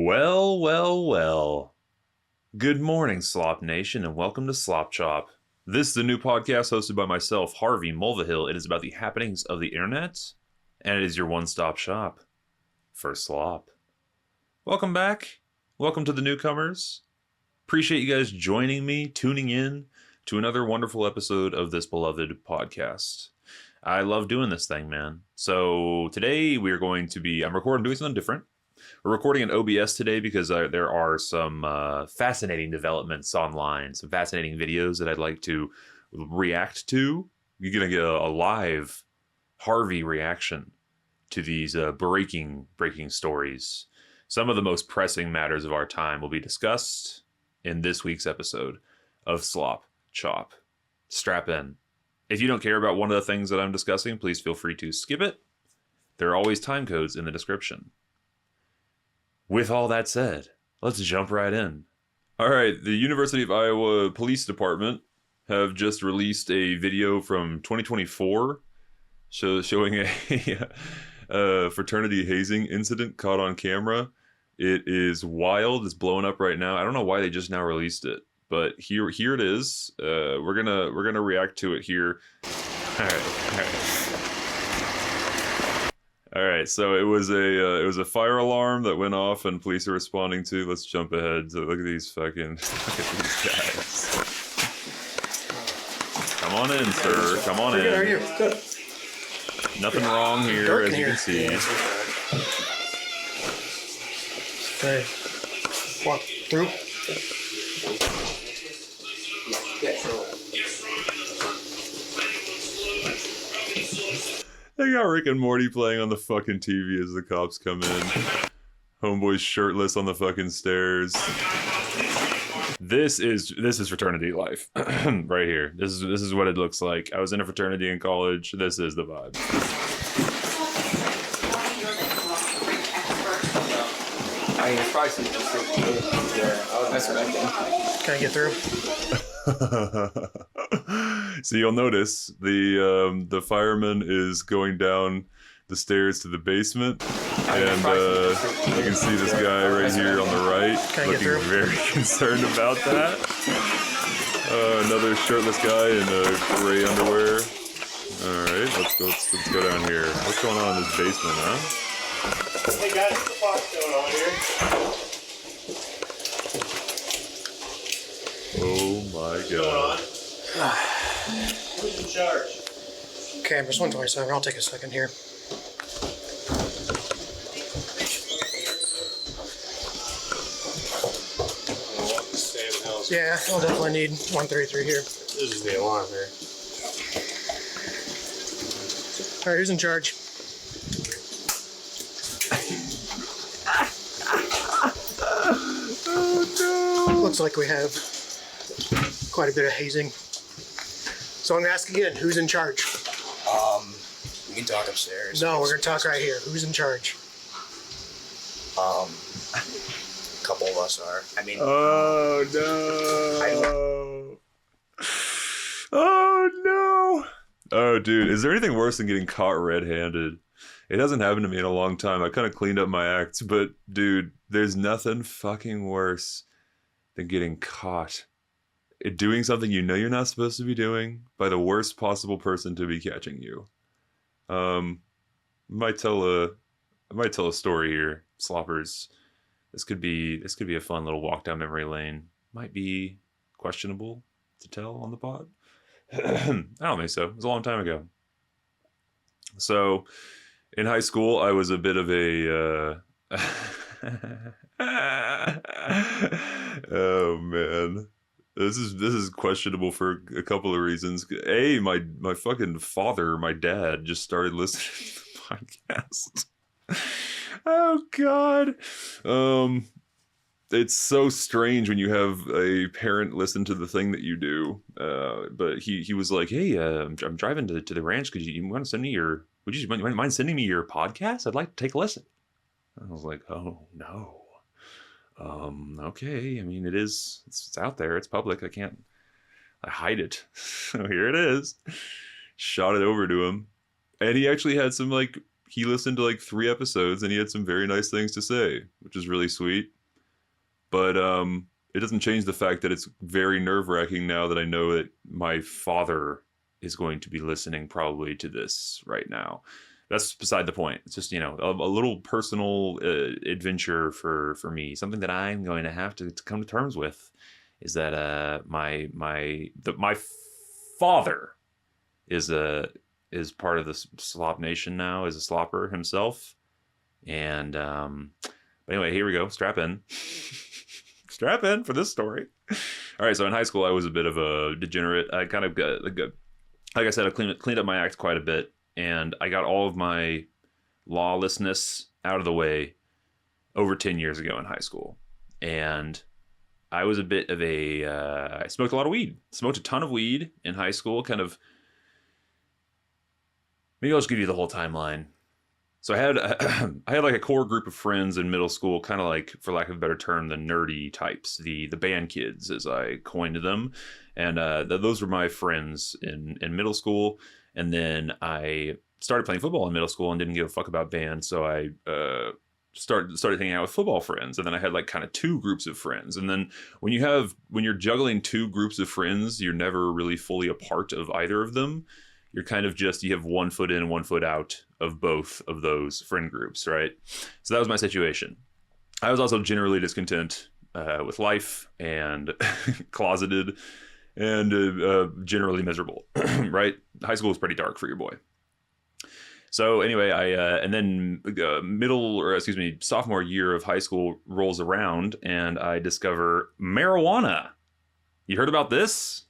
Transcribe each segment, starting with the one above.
Well, well, well. Good morning, Slop Nation, and welcome to Slop Chop. This is a new podcast hosted by myself, Harvey Mulvihill. It is about the happenings of the internet, and it is your one-stop shop for slop. Welcome back. Welcome to the newcomers. Appreciate you guys joining me, tuning in to another wonderful episode of this beloved podcast. I love doing this thing, man. So today I'm doing something different. We're recording in OBS today because there are some fascinating developments online, some fascinating videos that I'd like to react to. You're going to get a live Harvey reaction to these breaking stories. Some of the most pressing matters of our time will be discussed in this week's episode of Slop Chop. Strap in. If you don't care about one of the things that I'm discussing, please feel free to skip it. There are always time codes in the description. With all that said, let's jump right in. All right, the University of Iowa Police Department have just released a video from 2024 showing a fraternity hazing incident caught on camera. It is wild. It's blowing up right now. I don't know why they just now released it, but here it is. We're gonna react to it here. All right, so it was a fire alarm that went off and police are responding to. Let's jump ahead. So look at these look at these guys. Come on in, sir. Come on in. How are you? Good. Nothing wrong here, as you can see. Okay. Walk through. They got Rick and Morty playing on the fucking TV as the cops come in. Homeboy's shirtless on the fucking stairs. This is fraternity life right here. This is what it looks like. I was in a fraternity in college. This is the vibe. I mean, it's probably some I was expecting. Can I get through? So you'll notice the fireman is going down the stairs to the basement, and you can see this guy right here on the right looking very concerned about that. Another shirtless guy in gray underwear. All right, let's go down here. What's going on in this basement, huh? Hey guys, what the fuck's going on here? Oh my god. Who's in charge? Campus 127. I'll take a second here. Yeah, I'll definitely need 133 here. This is the alarm here. All right, who's in charge? Oh no! Looks like we have quite a bit of hazing. So I'm gonna ask again, who's in charge? We can talk upstairs. No, we're gonna talk right here. Who's in charge? A couple of us are. I mean. Oh no! Oh no! Oh dude, is there anything worse than getting caught red-handed? It hasn't happened to me in a long time. I kind of cleaned up my acts, but dude, there's nothing fucking worse than getting caught doing something you know you're not supposed to be doing by the worst possible person to be catching you. I might tell a story here, sloppers. This could be a fun little walk down memory lane. Might be questionable to tell on the pod. I don't think so. It was a long time ago. So, in high school, I was a bit of a. Oh man. This is questionable for a couple of reasons. A, my fucking father, my dad, just started listening to the podcast. Oh God. It's so strange when you have a parent listen to the thing that you do. But he was like, "Hey, I'm driving to the ranch. You want to send me would you mind sending me your podcast? I'd like to take a listen." I was like, "Oh no." Okay. I mean, it's out there. It's public. I hide it. So here it is. Shot it over to him. And he actually had some, he listened to 3 episodes and he had some very nice things to say, which is really sweet. But it doesn't change the fact that it's very nerve-wracking now that I know that my father is going to be listening probably to this right now. That's beside the point. It's just, a little personal adventure for me. Something that I'm going to have to come to terms with is that my father is part of the Slop Nation now, is a slopper himself. And but anyway, here we go. Strap in. Strap in for this story. All right, so in high school, I was a bit of a degenerate. I kind of got, like I said, I cleaned up my act quite a bit. And I got all of my lawlessness out of the way over 10 years ago in high school. And I was a bit of I smoked a lot of weed. Smoked a ton of weed in high school. Maybe I'll just give you the whole timeline. So I had like a core group of friends in middle school, kind of like, for lack of a better term, the nerdy types, the band kids, as I coined them. And those were my friends in middle school. And then I started playing football in middle school and didn't give a fuck about band. So I started hanging out with football friends. And then I had like kind of two groups of friends. And then when you're juggling two groups of friends, you're never really fully a part of either of them. You're kind of you have 1 foot in, 1 foot out of both of those friend groups, right? So that was my situation. I was also generally discontent with life and closeted and generally miserable, right? High school was pretty dark for your boy. So anyway, and then sophomore year of high school rolls around and I discover marijuana. You heard about this?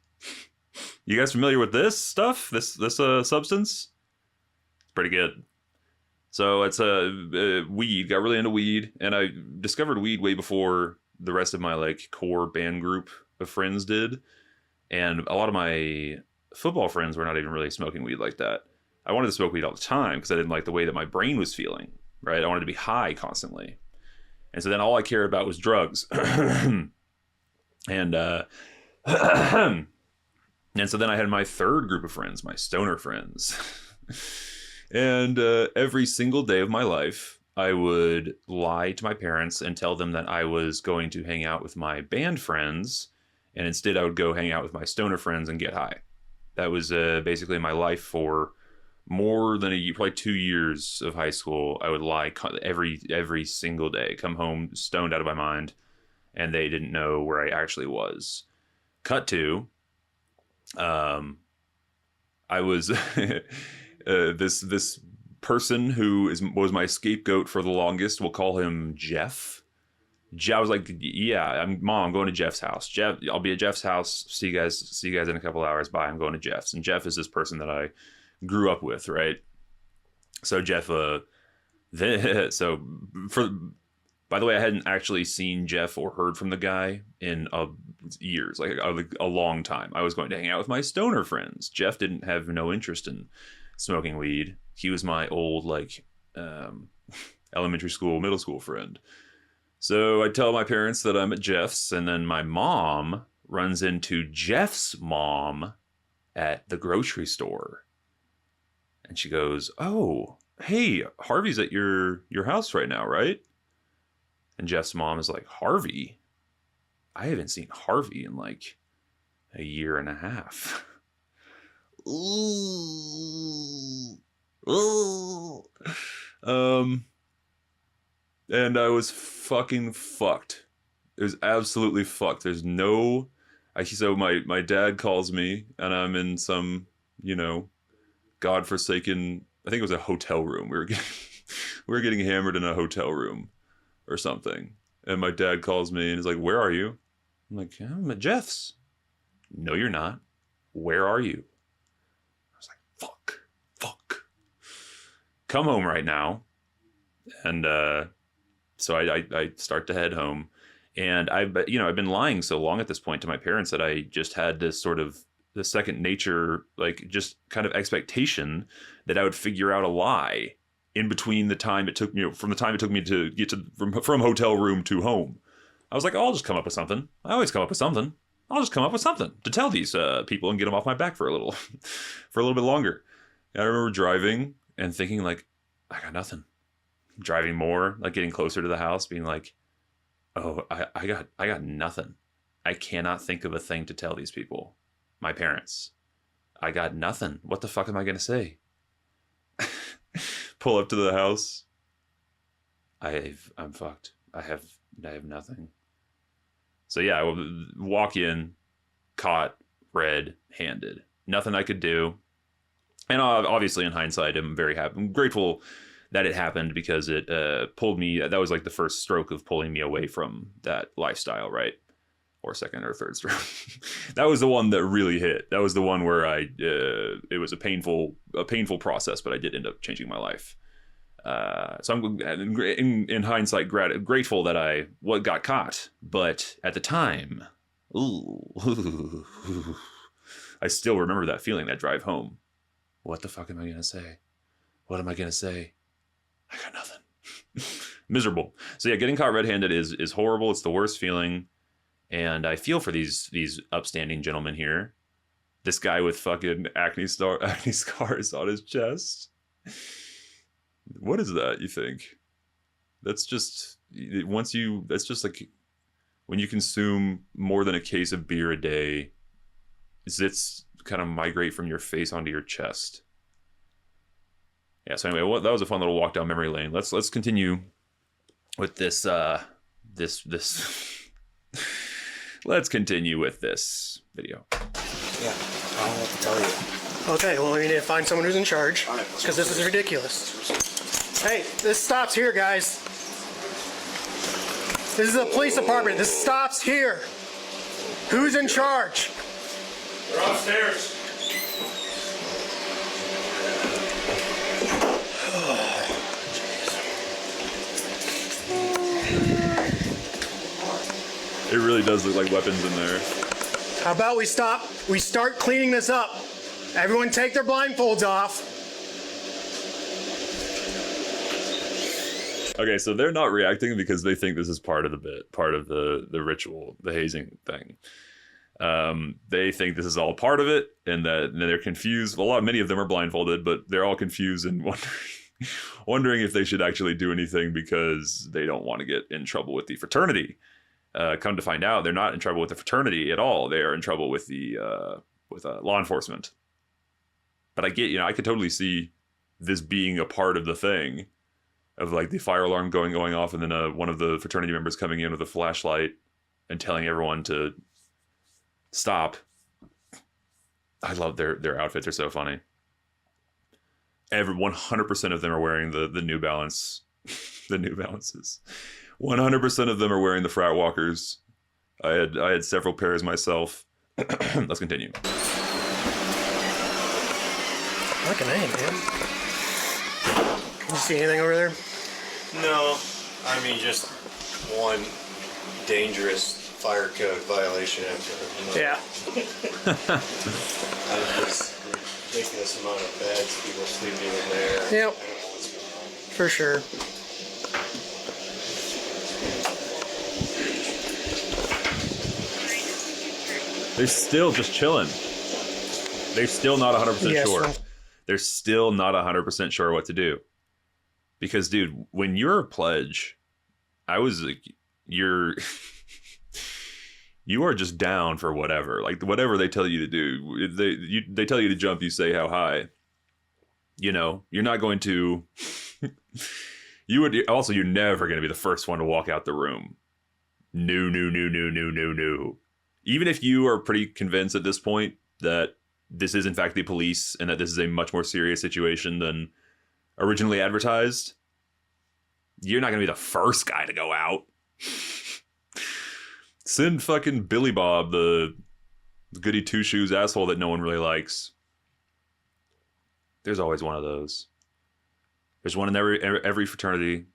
You guys familiar with this stuff? This substance? It's pretty good. So it's weed. Got really into weed, and I discovered weed way before the rest of my like core band group of friends did. And a lot of my football friends were not even really smoking weed like that. I wanted to smoke weed all the time because I didn't like the way that my brain was feeling, right? I wanted to be high constantly. And so then all I cared about was drugs. And so then I had my third group of friends, my stoner friends. And every single day of my life, I would lie to my parents and tell them that I was going to hang out with my band friends. And instead, I would go hang out with my stoner friends and get high. That was basically my life for more than probably 2 years of high school. I would lie every single day, come home stoned out of my mind, and they didn't know where I actually was. Cut to, I was this person who was my scapegoat for the longest. We'll call him Jeff. I was like, yeah, I'm going to Jeff's house. Jeff, I'll be at Jeff's house. See you guys in a couple hours. Bye. I'm going to Jeff's. And Jeff is this person that I grew up with, right? So Jeff, by the way, I hadn't actually seen Jeff or heard from the guy in years, like a long time. I was going to hang out with my stoner friends. Jeff didn't have no interest in smoking weed. He was my old elementary school, middle school friend. So I tell my parents that I'm at Jeff's, and then my mom runs into Jeff's mom at the grocery store. And she goes, "Oh, hey, Harvey's at your house right now, right?" And Jeff's mom is like, "Harvey? I haven't seen Harvey in like a year and a half." And I was fucking fucked. It was absolutely fucked. There's no... So my dad calls me, and I'm in some, godforsaken... I think it was a hotel room. We were getting hammered in a hotel room or something. And my dad calls me and is like, "Where are you?" I'm like, "I'm at Jeff's." "No, you're not. Where are you?" I was like, fuck. Come home right now. And so I start to head home. And I've been lying so long at this point to my parents that I just had this sort of the second nature, like just kind of expectation that I would figure out a lie in between the time it took me, from the time it took me to get from hotel room to home. I was like, I'll just come up with something. I always come up with something. I'll just come up with something to tell these people and get them off my back for a little bit longer. And I remember driving and thinking like, I got nothing. Driving more, like getting closer to the house, being like, Oh, I got nothing. I cannot think of a thing to tell these people, my parents. I got nothing. What the fuck am I gonna say? Pull up to the house. I'm fucked. I have nothing. So yeah, I will walk in, caught red-handed. Nothing I could do. And obviously, in hindsight, I'm very happy. I'm grateful that it happened because it pulled me. That was like the first stroke of pulling me away from that lifestyle, right? Or second or third stroke. That was the one that really hit. That was the one where it was a painful process, but I did end up changing my life. So I'm in hindsight grateful that I got caught, but at the time, ooh, I still remember that feeling, that drive home. What the fuck am I gonna say? What am I gonna say? I got nothing. Miserable. So yeah, getting caught red-handed is horrible. It's the worst feeling, and I feel for these upstanding gentlemen here. This guy with fucking acne scars on his chest. What is that, you think? That's just like when you consume more than a case of beer a day, zits kind of migrate from your face onto your chest. Yeah, so anyway, that was a fun little walk down memory lane. Let's continue with this let's continue with this video. Yeah, I don't know what to tell you. Okay, well, we need to find someone who's in charge, because this is ridiculous. Hey, this stops here, guys. This is a police department. This stops here. Who's in charge? They're upstairs. It really does look like weapons in there. How about we start cleaning this up? Everyone take their blindfolds off. Okay, so they're not reacting because they think this is part of the bit, part of the ritual, the hazing thing. They think this is all part of it, and that they're confused. Many of them are blindfolded, but they're all confused and wondering if they should actually do anything because they don't want to get in trouble with the fraternity. Come to find out, they're not in trouble with the fraternity at all. They are in trouble with the law enforcement. But I could totally see this being a part of the thing, of like the fire alarm going off, and then one of the fraternity members coming in with a flashlight and telling everyone to stop. I love their outfits. They're so funny. 100% of them are wearing the New Balance, the New Balances. 100% of them are wearing the frat walkers. I had several pairs myself. Let's continue. Fucking A, man. You see anything over there? No, I mean just one dangerous fire code violation after another. Yeah. This ridiculous amount of beds, people sleeping in there. Yep. I don't know what's going on. For sure. They're still just chilling. They're still not 100% sure. They're still not 100% sure what to do. Because, dude, when you're a pledge, you are just down for whatever. Like, whatever they tell you to do. They tell you to jump, you say how high. You know, you're not going to... you're never going to be the first one to walk out the room. No. Even if you are pretty convinced at this point that this is in fact the police and that this is a much more serious situation than originally advertised, you're not going to be the first guy to go out. Send fucking Billy Bob, the goody two-shoes asshole that no one really likes. There's always one of those. There's one in every fraternity.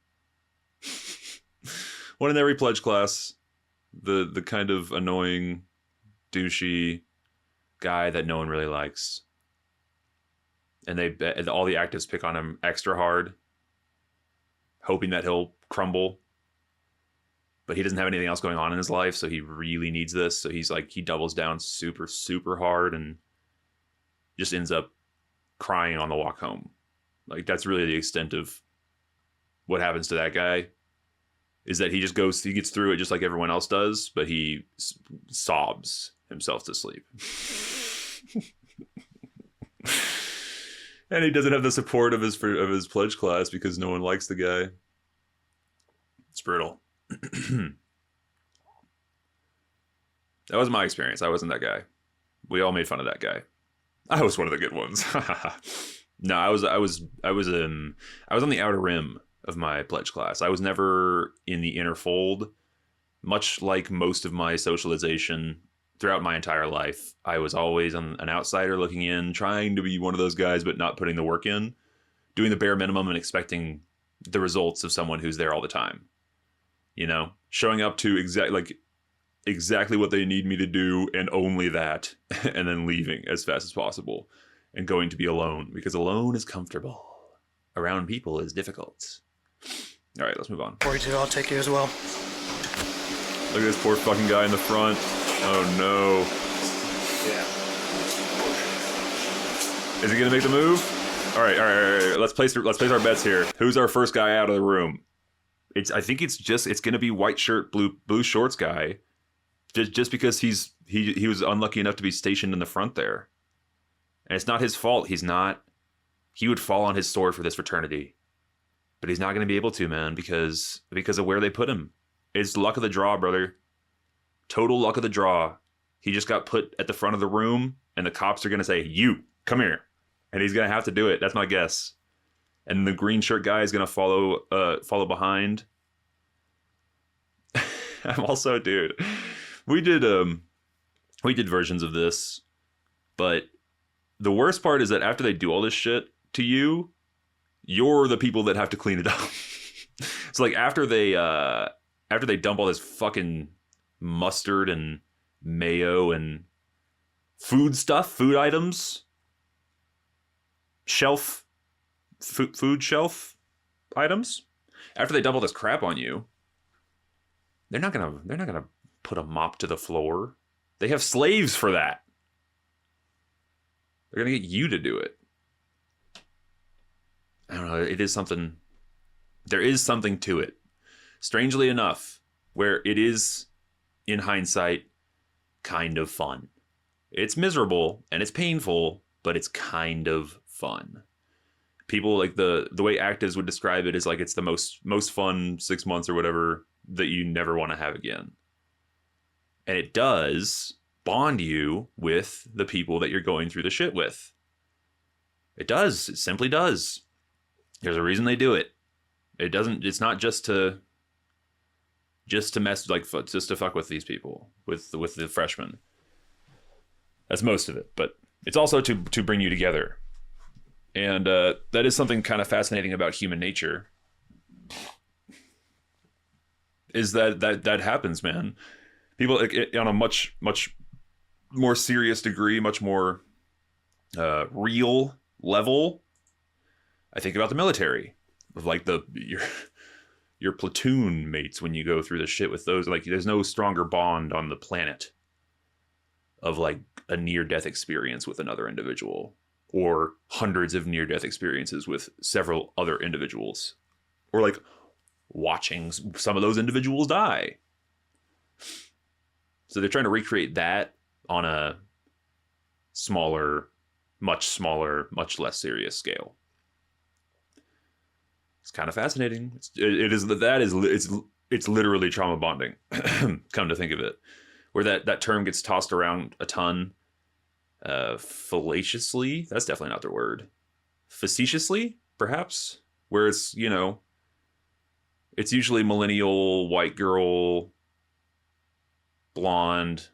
One in every pledge class. The kind of annoying, douchey guy that no one really likes. And all the actives pick on him extra hard, hoping that he'll crumble. But he doesn't have anything else going on in his life, so he really needs this. So he doubles down super, super hard and just ends up crying on the walk home. Like, that's really the extent of what happens to that guy. is that he gets through it just like everyone else does, but he sobs himself to sleep. And he doesn't have the support of his pledge class because no one likes the guy. It's brutal. That was my experience. I wasn't that guy. We all made fun of that guy. I was one of the good ones. No, I was on the outer rim of my pledge class. I was never in the inner fold. Much like most of my socialization throughout my entire life, I was always an outsider looking in, trying to be one of those guys, but not putting the work in, doing the bare minimum and expecting the results of someone who's there all the time. You know, showing up to exactly what they need me to do and only that, and then leaving as fast as possible and going to be alone, because alone is comfortable. Around people is difficult. All right, let's move on. 42, I'll take you as well. Look at this poor fucking guy in the front. Oh no. Yeah. Is he gonna make the move? All right. Let's place our bets here. Who's our first guy out of the room? I think it's gonna be white shirt, blue shorts guy. Just because he was unlucky enough to be stationed in the front there. And it's not his fault. He would fall on his sword for this fraternity. But he's not going to be able to, man, because of where they put him. It's luck of the draw, brother. Total luck of the draw. He just got put at the front of the room, and the cops are going to say, "You, come here." And he's going to have to do it. That's my guess. And the green shirt guy is going to follow behind. I'm also, dude, we did versions of this, but the worst part is that after they do all this shit to you, you're the people that have to clean it up. So like after they dump all this fucking mustard and mayo and food items, food shelf items, after they dump all this crap on you, they're not gonna put a mop to the floor. They have slaves for that. They're gonna get you to do it. I don't know. It is something. There is something to it. Strangely enough, where it is, in hindsight, kind of fun. It's miserable and it's painful, but it's kind of fun. People like the way actives would describe it is like it's the most fun 6 months or whatever that you never want to have again. And it does bond you with the people that you're going through the shit with. It does. It simply does. There's a reason they do it. It's not just to mess, like, just to fuck with these people, with the freshmen. That's most of it, but it's also to bring you together. And that is something kind of fascinating about human nature. Is that happens, man. People on a much more serious degree, much more real level. I think about the military, of like your platoon mates when you go through the shit with those. Like, there's no stronger bond on the planet of like a near-death experience with another individual, or hundreds of near-death experiences with several other individuals, or like watching some of those individuals die. So they're trying to recreate that on a much less serious scale. It's kind of fascinating. It's literally trauma bonding. Come to think of it, where that term gets tossed around a ton, fallaciously. That's definitely not the word. Facetiously, perhaps, where it's, you know, it's usually millennial white girl, blonde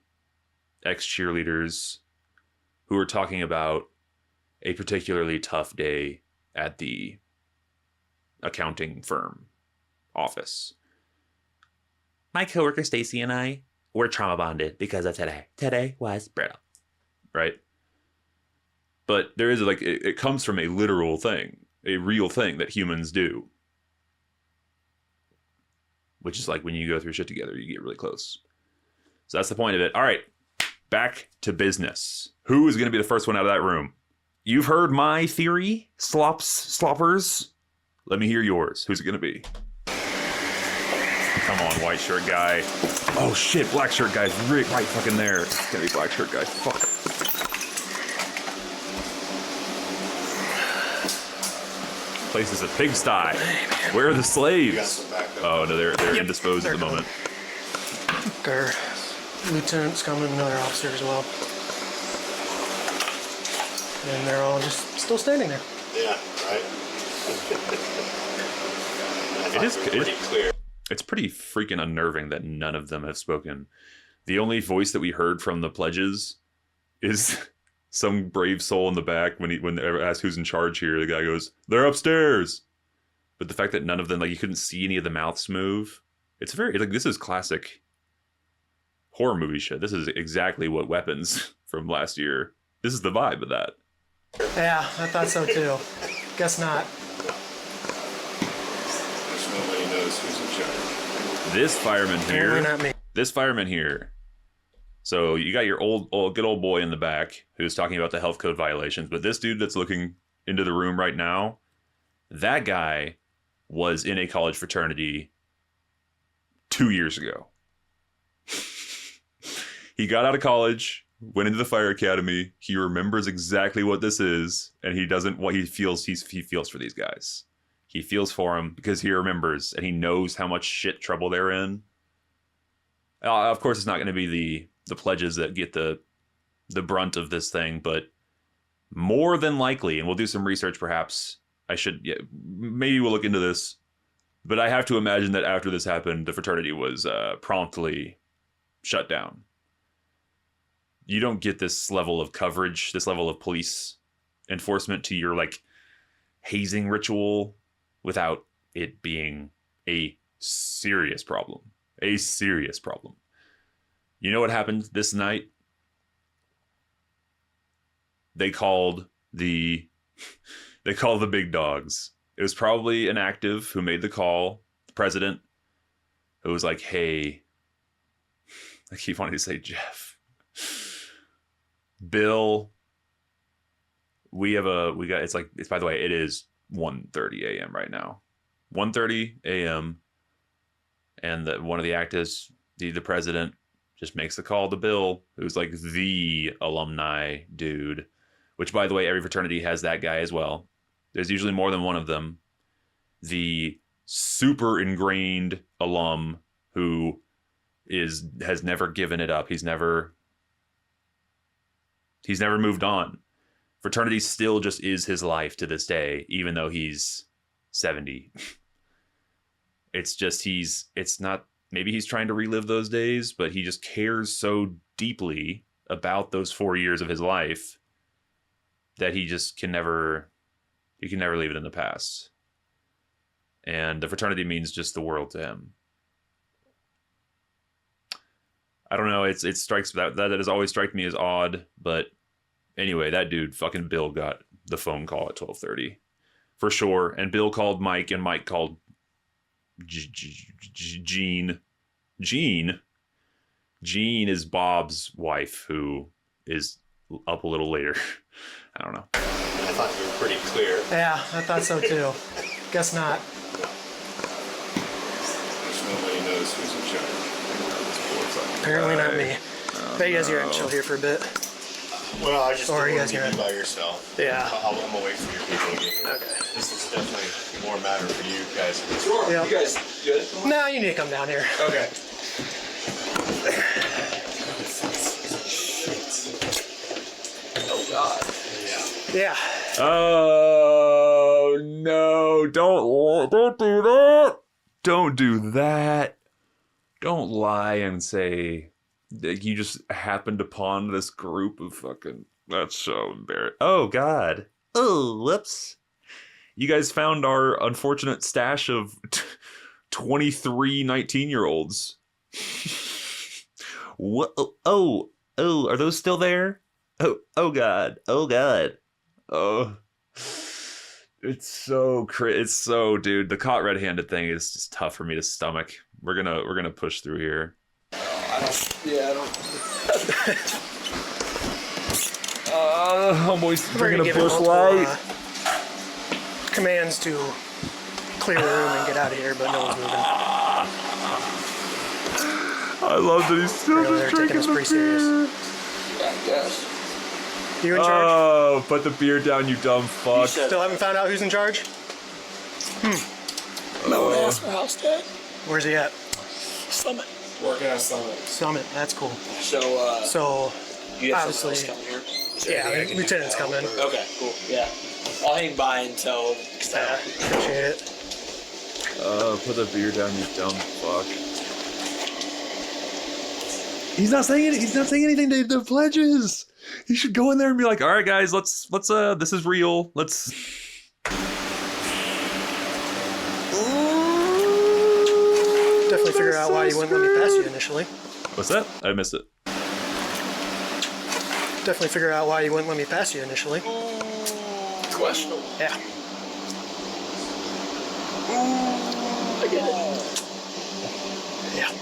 ex-cheerleaders who are talking about a particularly tough day at the accounting firm office. My coworker Stacy and I were trauma bonded because of today. Today was brutal. Right? But there is like, it comes from a literal thing, a real thing that humans do. Which is like when you go through shit together, you get really close. So that's the point of it. All right, back to business. Who is going to be the first one out of that room? You've heard my theory, sloppers. Let me hear yours. Who's it going to be? Come on, white shirt guy. Oh shit, black shirt guy's right fucking there. It's gonna be black shirt guy. Fuck. Place is a pigsty. Where are the slaves? Oh no, they're indisposed at the moment. Our lieutenant's coming, another officer as well. And they're all just still standing there. Yeah, right. Pretty clear. It's pretty freaking unnerving that none of them have spoken. The only voice that we heard from the pledges is some brave soul in the back when they asked who's in charge here. The guy goes, "They're upstairs." But the fact that none of them, like, you couldn't see any of the mouths move. It's very, like, this is classic horror movie shit. This is exactly what Weapons from last year. This is the vibe of that. Yeah, I thought so too. Guess not. Nobody knows who's in charge. This fireman here. Apparently not me. This fireman here. So you got your good old boy in the back who's talking about the health code violations, but this dude that's looking into the room right now, that guy was in a college fraternity 2 years ago. He got out of college, went into the fire academy. He remembers exactly what this is, and he doesn't. What he feels, he feels for these guys. He feels for them because he remembers and he knows how much shit trouble they're in. Of course, it's not going to be the pledges that get the brunt of this thing, but more than likely, and we'll do some research perhaps. Maybe we'll look into this, but I have to imagine that after this happened, the fraternity was promptly shut down. You don't get this level of coverage, this level of police enforcement to your, like, hazing ritual without it being a serious problem. A serious problem. You know what happened this night? They called the big dogs. It was probably an active who made the call, the president, who was like, "Hey," I keep wanting to say Jeff. Bill, it's by the way, it is 1:30 a.m. right now. 1:30 a.m. And one of the activists, the president, just makes the call to Bill, who's like the alumni dude, which, by the way, every fraternity has that guy as well. There's usually more than one of them. The super ingrained alum who has never given it up. He's never moved on. Fraternity still just is his life to this day, even though he's 70. Maybe he's trying to relive those days, but he just cares so deeply about those 4 years of his life that he just can never leave it in the past. And the fraternity means just the world to him. I don't know. It strikes that has always struck me as odd, but anyway, that dude, fucking Bill, got the phone call at 12:30 for sure. And Bill called Mike, and Mike called Jean. Jean is Bob's wife, who is up a little later. I don't know. I thought you were pretty clear. Yeah, I thought so too. Guess not. Nobody knows who's in charge. Apparently not me. Bet you guys are gonna chill here for a bit. Well, I just Or don't you want guys you to gonna- be by yourself. Yeah. I'm gonna wait for your people to get here. Okay. This is definitely more matter for you guys. Yeah. You guys good? No, you need to come down here. Okay. Oh God. Yeah. Oh no! Don't do that! Don't do that! Don't lie and say that you just happened upon this group of fucking. That's so embarrassing. Oh God! Oh, whoops! You guys found our unfortunate stash of 23 19-year-olds. What? Oh! Are those still there? Oh God! Oh God! Oh, it's so dude. The caught red-handed thing is just tough for me to stomach. We're gonna push through here. I don't. Homeboys, We're bringing gonna a give it bush multiple, light. Commands to clear the room and get out of here, but no one's moving. I love that he's still Apparently just they're taking drinking this the pretty beer. Yeah, I guess. You in charge? Oh, put the beer down, you dumb fuck. Still haven't found out who's in charge? No one asked my house dad. Where's he at? Summit. Working on Summit. Summit. That's cool. So, So, you have obviously, someone else coming here? Is there yeah, anything I can do to lieutenant's help, coming. or- Okay, cool. Yeah. I'll hang by until next time. Appreciate it. Put the beer down, you dumb fuck. He's not saying anything to the pledges. He should go in there and be like, all right, guys, let's this is real. Let's. Definitely figure out why you wouldn't let me pass you initially. What's that? I missed it. Definitely figure out why you wouldn't let me pass you initially. Questionable. Yeah. I get it. Yeah.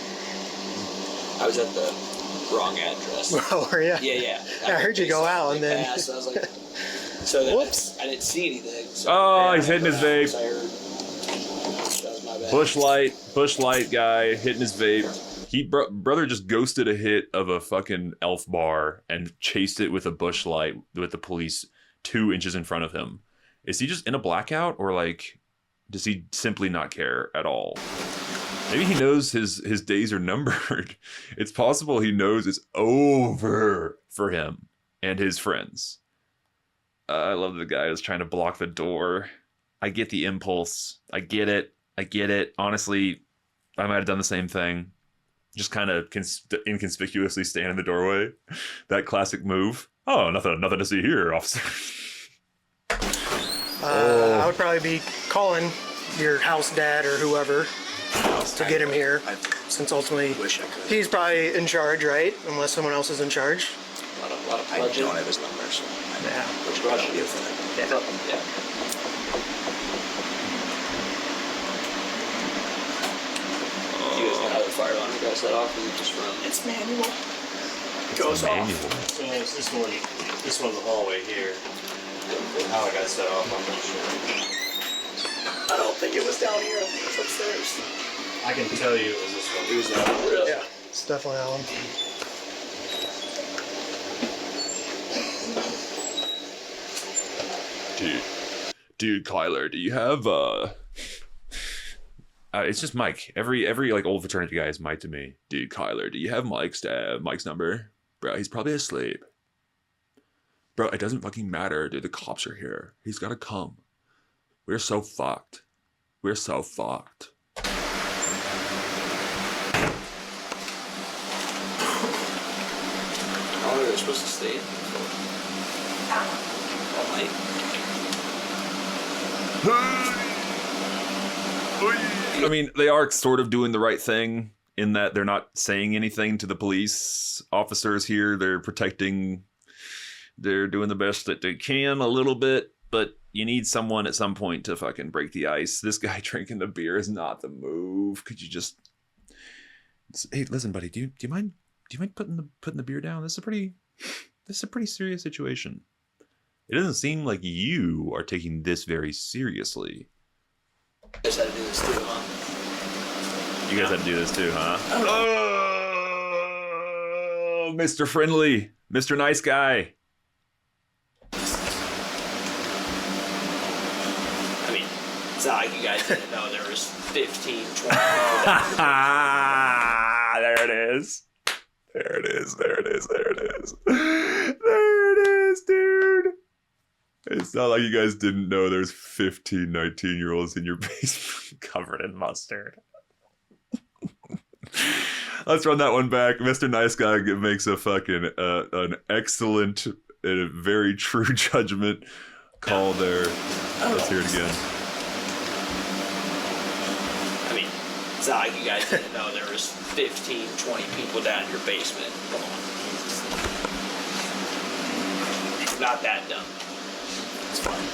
I was at the wrong address. Oh, were ya? Yeah. I heard you go out and then- Passed, I was like, so then Whoops. I didn't see anything. So Oh, I he's hitting his ran out, vape. so I heard. That was my bad. Bush light guy hitting his vape. Brother just ghosted a hit of a fucking elf bar and chased it with a bush light with the police 2 inches in front of him. Is he just in a blackout, or like does he simply not care at all? Maybe he knows his days are numbered. It's possible he knows it's over for him and his friends. I love the guy who's trying to block the door. I get the impulse. I get it. Honestly, I might have done the same thing. Just kind of inconspicuously stand in the doorway. That classic move. Oh, nothing to see here, officer. I would probably be calling your house dad or whoever to get him here, since ultimately Wish I could. he's probably in charge, right? Unless someone else is in charge. A lot of I pledges. don't have his number, so Yeah. Which question do you think? Yeah. Do you guys know how the fire alarm goes set off? Or is it just run? It's manual. Goes off. Manual. So it's this one, the hallway here. How it got set off, I'm not sure. I don't think it was down here. I think it was upstairs. I can tell you it was this one. It was that one. Really? Yeah. It's definitely that one. Dude, Kyler, do you have it's just Mike. Every like old fraternity guy is Mike to me. Dude, Kyler, do you have Mike's number? Bro, he's probably asleep. Bro, it doesn't fucking matter, dude. The cops are here. He's gotta come. We're so fucked. We're so fucked. How long are they supposed to stay in for? All night? I mean, they are sort of doing the right thing in that they're not saying anything to the police officers here. They're protecting. They're doing the best that they can a little bit, but you need someone at some point to fucking break the ice. This guy drinking the beer is not the move. Could you just? Hey, listen, buddy. Do you mind putting the beer down? This is a pretty serious situation. It doesn't seem like you are taking this very seriously. You guys had to do this too, huh? You guys had to do this too, huh? Oh, Mr. Friendly, Mr. Nice Guy. I mean, it's not like you guys didn't know there was 15, 20 people down There it is. There it is, dude. It's not like you guys didn't know there's 15, 19-year-olds in your basement covered in mustard. Let's run that one back. Mr. Nice Guy makes a fucking an excellent and a very true judgment call there. Let's hear it again. I mean, it's not like you guys didn't know there was 15, 20 people down in your basement. Come on. Not that dumb. It's fine.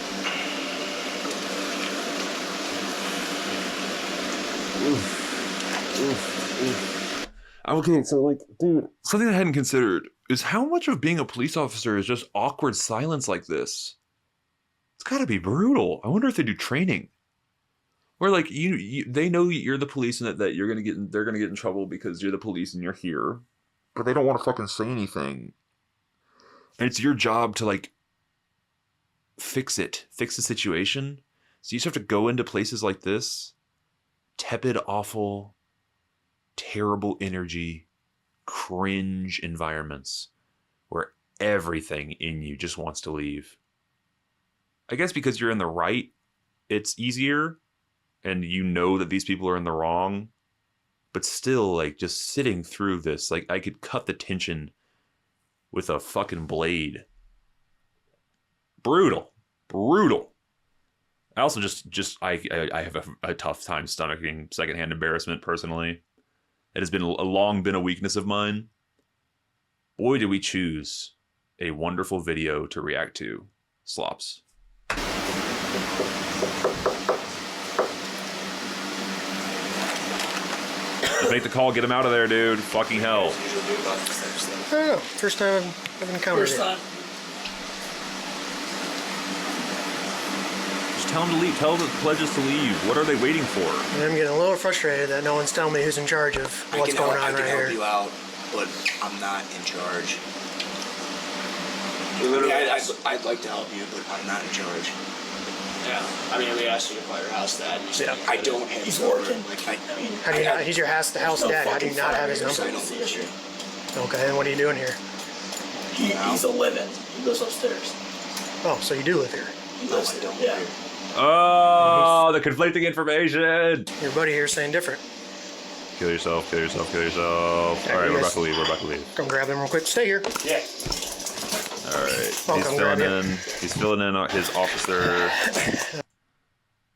Okay, so like, dude, something I hadn't considered is how much of being a police officer is just awkward silence like this. It's gotta be brutal. I wonder if they do training. Where like they know you're the police and that they're gonna get in trouble because you're the police and you're here, but they don't want to fucking say anything. And it's your job to like fix the situation. So you just have to go into places like this, tepid, awful, terrible energy, cringe environments where everything in you just wants to leave. I guess because you're in the right, it's easier, and you know that these people are in the wrong, but still, like, just sitting through this, like, I could cut the tension with a fucking blade. Brutal. I also I have a tough time stomaching secondhand embarrassment personally. It has been long been a weakness of mine. Boy, did we choose a wonderful video to react to. Slops. Just make the call, get him out of there, dude. Fucking hell. I don't know. First time I've encountered First it. time. Just tell them to leave. Tell the pledges to leave. What are they waiting for? And I'm getting a little frustrated that no one's telling me who's in charge of what's going on right I can here. help you out, but I'm not in charge. I'd like to help you, but I'm not in charge. Yeah. I mean, we asked you to call your house dad. You said Yeah. I don't have He's his number. working. Like, How do you not, he's your house dad. How do you not have his I number? don't live here. Okay, and what are you doing here? He's a living. He lives upstairs. Oh, so you do live here. He No, lives I don't Yeah. live here. Oh, the conflicting information. Your buddy here's saying different. Kill yourself. All right, you we're guys- about to leave. Come grab him real quick. Stay here. Yeah. All right. I'll He's come filling grab in. He's filling in his officer.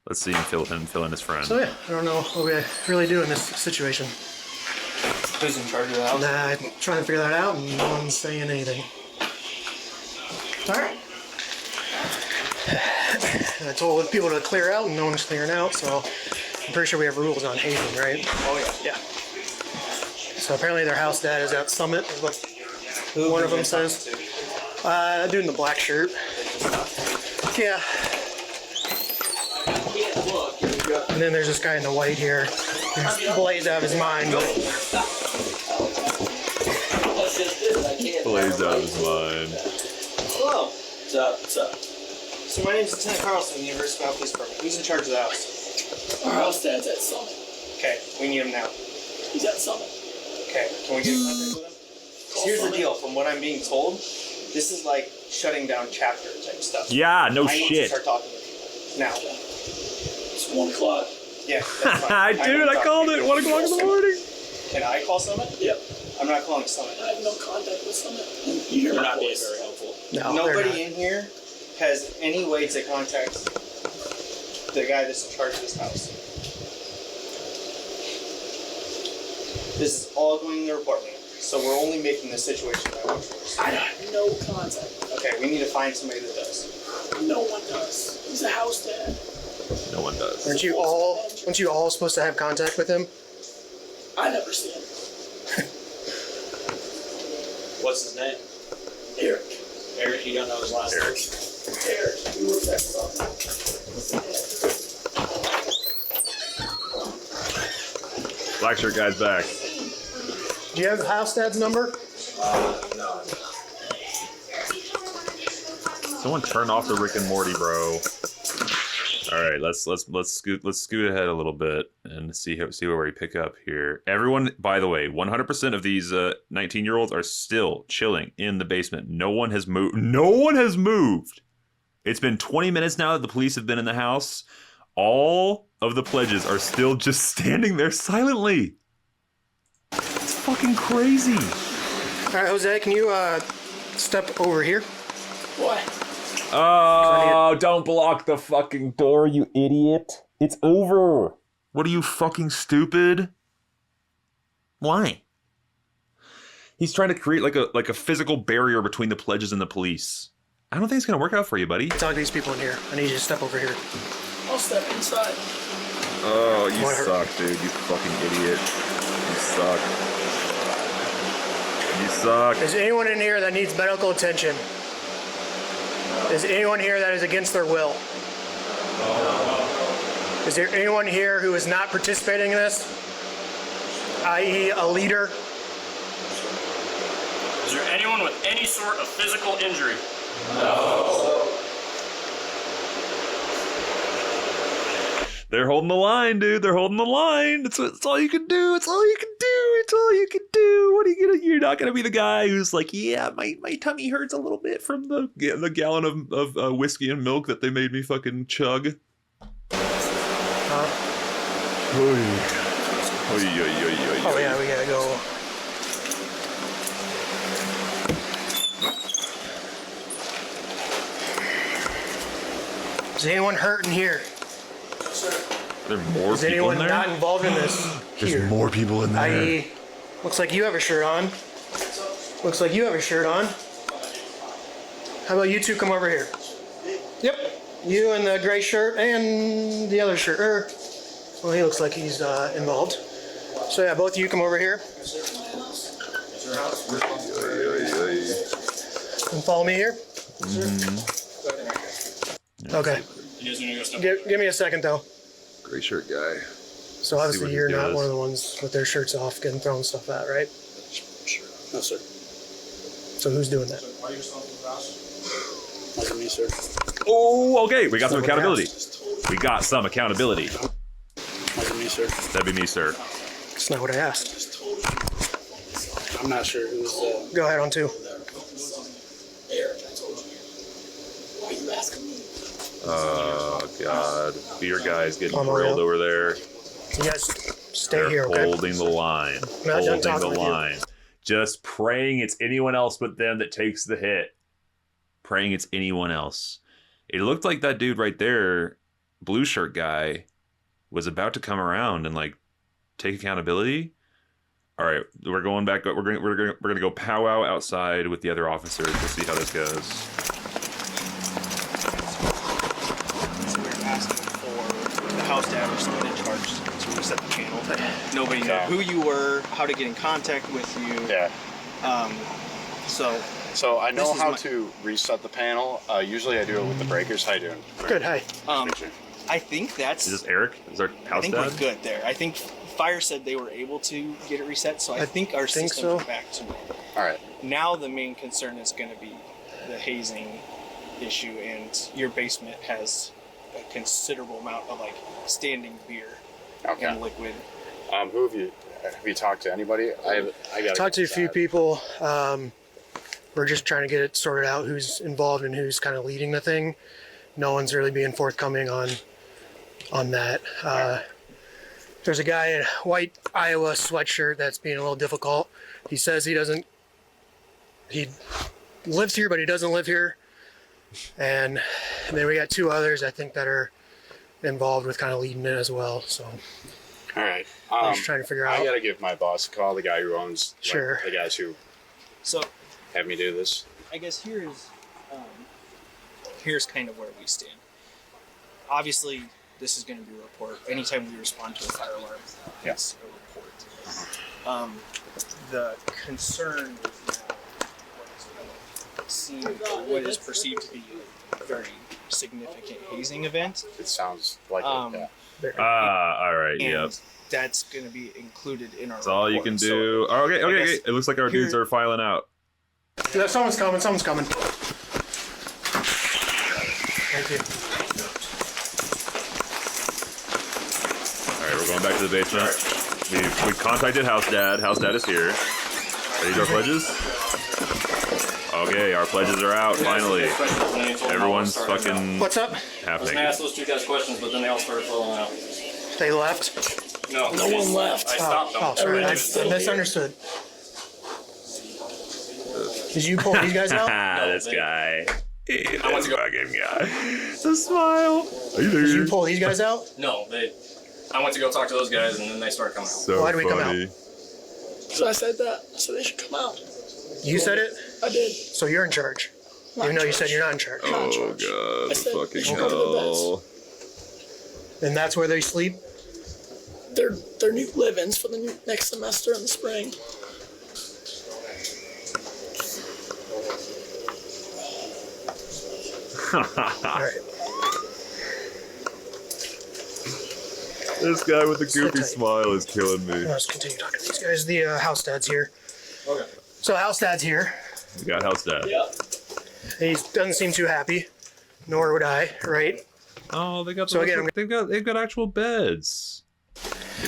Let's see him fill in his friend. So yeah, I don't know what we really do in this situation. Who's in charge of the house? Nah, I'm trying to figure that out, and no one's saying anything. All right. I told people to clear out, and no one's clearing out. So I'm pretty sure we have rules on hazing, right? Oh, yeah. Yeah. So apparently their house dad is at Summit, is what one of them says. Dude in the black shirt. Yeah. And then there's this guy in the white here. He's blazed out of his mind. But Blazed out of his mind. Hello. What's up? What's up? So my name is Lieutenant Carlson, University of Police Department. Who's in charge of the house? Our house dad's at Summit. Okay, we need him now. He's at Summit. Okay, can we get in contact with him? 'Cause here's the deal. From what I'm being told, this is like shutting down chapter type stuff. Yeah, no I need to shit. start talking with people now. It's 1 o'clock. Yeah, that's fine. Dude, I called it. 1 o'clock in the morning. Can I call Summit? Yep. I'm not calling Summit. I have no contact with Summit. You hear not being very helpful. no, they're Nobody not. in here has any way to contact the guy that's in charge of this house. This is all going in the report, man. So we're only making this situation that much worse. I have no contact. Okay, we need to find somebody that does. No one does. He's a house dad. No one does. Aren't you all supposed to have contact with him? I never see him. What's his name? Eric. Eric, you don't know his last name. Eric. He works at Summit. Black shirt guy's back. Do you have house dad's number? No. Someone turn off the Rick and Morty, bro. All right, let's scoot ahead a little bit and see where we pick up here. Everyone, by the way, 100% of these 19-year-olds are still chilling in the basement. No one has moved. No one has moved. It's been 20 minutes now that the police have been in the house. All of the pledges are still just standing there silently. It's fucking crazy. All right, Jose, can you step over here? What? Oh, don't block the fucking door, you idiot. It's over. What are you, fucking stupid? Why? He's trying to create like a physical barrier between the pledges and the police. I don't think it's gonna work out for you, buddy. Talk to these people in here. I need you to step over here. I'll step inside. Oh, you What? suck, dude. You fucking idiot. You suck. Is anyone in here that needs medical attention? Is anyone here that is against their will? Is there anyone here who is not participating in this? I.e. a leader? Is there anyone with any sort of physical injury? They're holding the line, dude. They're holding the line. It's all you can do. It's all you can do. It's all you can do. What are you gonna? You're not gonna be the guy who's like, yeah, my tummy hurts a little bit from the gallon of whiskey and milk that they made me fucking chug. Oh yeah, we gotta go. Is anyone hurt in here? There are more Is people anyone in there. not involved in this? There's here? more people in there. I.e. looks like you have a shirt on. Looks like you have a shirt on. How about you two come over here? Yep. You in the gray shirt and the other shirt. Well, he looks like he's involved. So yeah, both of you come over here. And follow me here. Okay. You guys want to go step? Give me a second though. Gray shirt guy. So what obviously he you're not does. one of the ones with their shirts off getting thrown stuff at, right? No, sir. So who's doing that? Like me, sir. Oh, okay. We got some Someone accountability. We got some accountability. Like me, sir. That'd be me, sir. That's not what I asked. I'm not sure who's. Go ahead on two. Oh God, beer guy's getting On my grilled way up. over there. You guys stay They're here, okay? holding the line. Not done Holding talking the with you. line. Just praying it's anyone else but them that takes the hit. Praying it's anyone else. It looked like that dude right there, blue shirt guy, was about to come around and like take accountability. All right, we're going back. We're gonna go powwow outside with the other officers to see how this goes. So we're asking for the house dad or someone in charge to reset the channel. Nobody knew who you were, how to get in contact with you. Yeah. So I know This is how my- to reset the panel. Usually I do it with the breakers. How you doing? Good, hi. I think that's. Is this Eric? Is our I house think dad? we're good there. I think Fire said they were able to get it reset, so I think our think system so. is back to normal. All right. Now the main concern is going to be the hazing issue, and your basement has a considerable amount of like standing beer Okay. and liquid. Who have you talked to anybody? I got Talked to a few people. We're just trying to get it sorted out who's involved and who's kind of leading the thing. No one's really being forthcoming on that. There's a guy in a white Iowa sweatshirt that's being a little difficult. He says he lives here, but he doesn't live here. And then we got two others, I think, that are involved with kind of leading it as well. So All right. I'm just trying to figure out. I gotta give my boss a call. The guy who owns like, Sure. the guys who So have me do this. I guess here's kind of where we stand. Obviously, this is going to be a report. Anytime we respond to a fire alarm, it's a report. The concern is now what is perceived to be a very significant hazing event. It sounds like it. Yeah. All right, And yep. that's going to be included in our That's all you report. can So do. Okay. It looks like our dudes are filing out. Yeah, someone's coming. Thank you. All right, we're going back to the basement. We contacted House Dad. House Dad is here. Are these our pledges? Okay, our pledges are out finally. Everyone's fucking What's up? I was happening. gonna ask those two guys questions, but then they all started falling out. They left. No one left. I stopped them. Oh, sorry. I misunderstood. Did you pull these guys out? This guy. This fucking guy. The smile. Are you there? Did you pull these guys out? No, I went to go talk to those guys, and then they started coming out. So Why do we come funny. So I said that. I said they should come out. You said it? I did. So you're in charge. Not Even though in you said charge. you're not in charge. Not in Oh charge. god, I said, fucking "Don't go to the hell. And that's where they sleep? They're new live-ins for the next semester in the spring. Alright. This guy with the goofy smile is killing me. Let's continue talking to these guys. The house dad's here. Okay. So house dad's here. We got house dad. Yeah. He doesn't seem too happy, nor would I, right? Oh, they got So again, they've got actual beds.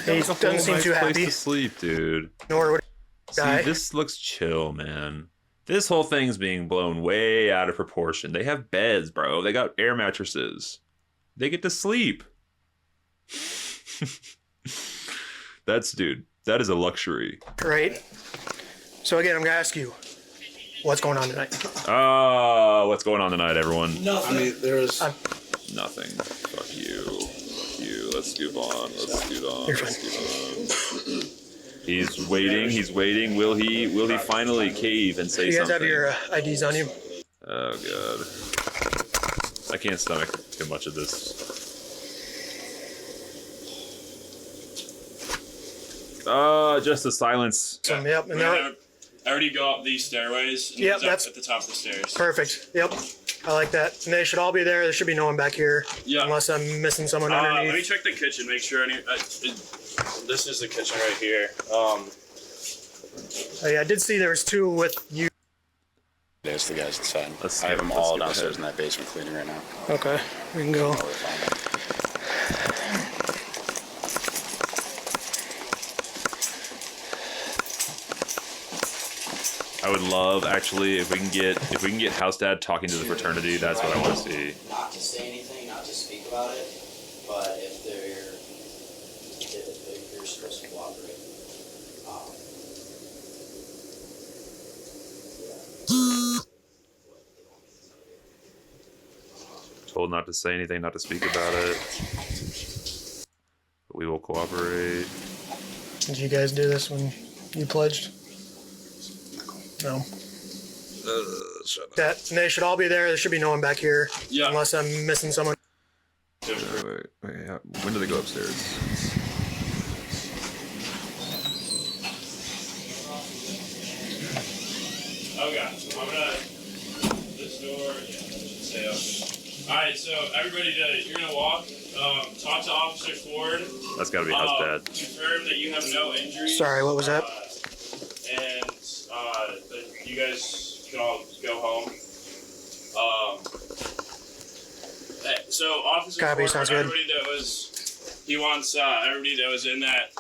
He doesn't seem too Place happy, to sleep, dude. nor would See, I. this looks chill, man. This whole thing's being blown way out of proportion. They have beds, bro. They got air mattresses. They get to sleep. Dude, that is a luxury. Right? So again, I'm gonna ask you, what's going on tonight? What's going on tonight, everyone? Nothing. I mean, there's Nothing. Fuck you. Fuck you. Let's scoot on. Let's scoot on. You're Let's scoot on. He's waiting. He's waiting. Will he finally cave and say You guys something? have your IDs on you? Oh god. I can't stomach too much of this. Just the silence. Yep. And they're, I already go up these stairways. And Yep, it's that's- at the top of the stairs. perfect. Yep. I like that. And they should all be there. There should be no one back here. Yeah. Unless I'm missing someone Let me underneath. check the kitchen. Make sure this is the kitchen right here. Oh, yeah, I did see there was two with you. there's the guys inside. Let's I have skip- them let's all skip downstairs ahead. in that basement cleaning right now. Okay, we can go. I would love, actually, if we can get House Dad talking to the fraternity. That's what I want to see. Not to say anything, not to speak about it, but if you're supposed to cooperate. Told not to say anything, not to speak about it. But we will cooperate. Did you guys do this when you pledged? No. That and they should all be there. There should be no one back here. Yeah. Unless I'm missing someone. Wait. When do they go upstairs? Okay, I'm gonna. This door, yeah, that should stay open. Alright, so everybody, you're gonna walk, talk to Officer Ford. That's gotta be House Dad. Confirm that you have no injuries. Sorry, what was that? And that you guys can all go home. So Officer Copy, Ford, sounds good. everybody that was, he wants everybody that was in that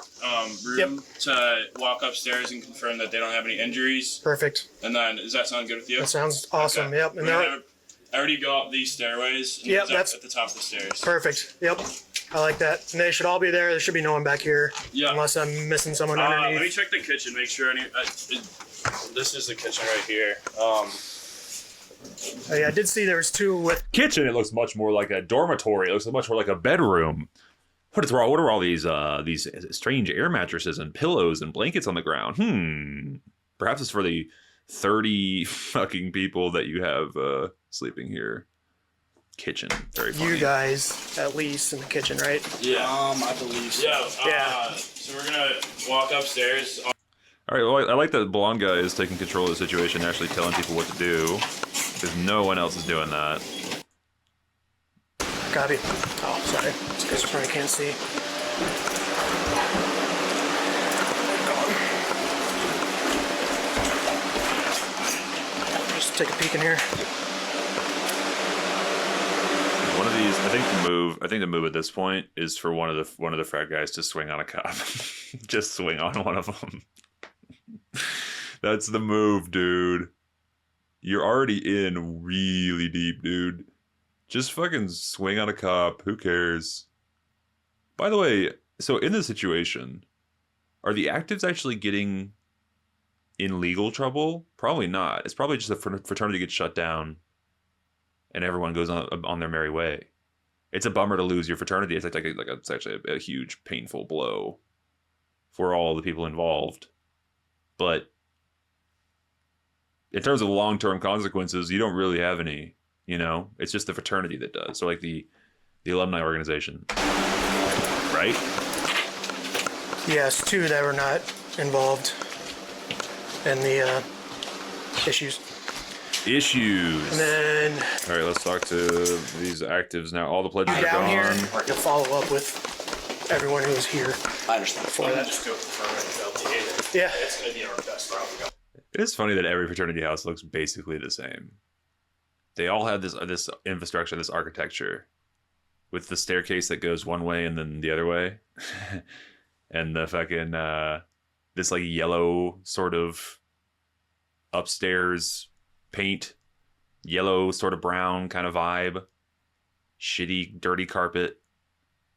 room to walk upstairs and confirm that they don't have any injuries. Perfect. And then, does that sound good with you? That sounds awesome. Okay. Yep. And I already go up these stairways. And Yep, it's that's- at the top of the stairs. perfect. Yep. I like that. And they should all be there. There should be no one back here. Yeah. Unless I'm missing someone Let me underneath. check the kitchen. Make sure this is the kitchen right here. Oh, yeah, I did see there was two with. Kitchen. It looks much more like a dormitory. It looks much more like a bedroom. What are all these strange air mattresses and pillows and blankets on the ground? Perhaps it's for the 30 fucking people that you have sleeping here. Kitchen. Very funny. You guys, at least, in the kitchen, right? Yeah. I believe so. Yeah. So we're gonna walk upstairs. All right, well, I like that the blonde guy is taking control of the situation, actually telling people what to do, because no one else is doing that. Copy. Oh, sorry. These guys probably can't see. Just take a peek in here. One of these, I think the move at this point is for one of the frat guys to swing on a cop, just swing on one of them. That's the move, dude. You're already in really deep, dude. Just fucking swing on a cop. Who cares? By the way, so in this situation, are the actives actually getting in legal trouble? Probably not. It's probably just the fraternity gets shut down and everyone goes on their merry way. It's a bummer to lose your fraternity. It's it's actually a huge, painful blow for all the people involved. But in terms of long-term consequences, you don't really have any. You know, it's just the fraternity that does. So like the alumni organization, right? Yes, two that were not involved in the issues. Issues. And then All right, let's talk to these actives now. All the pledges you are down gone. here, or to follow up with everyone who was here. I understand. For that. Just go confirm it with LTA. Yeah. It's going to be our best route to go. It is funny that every fraternity house looks basically the same. They all have this infrastructure, this architecture, with the staircase that goes one way and then the other way, and the fucking this like yellow sort of upstairs paint, yellow sort of brown kind of vibe, shitty dirty carpet.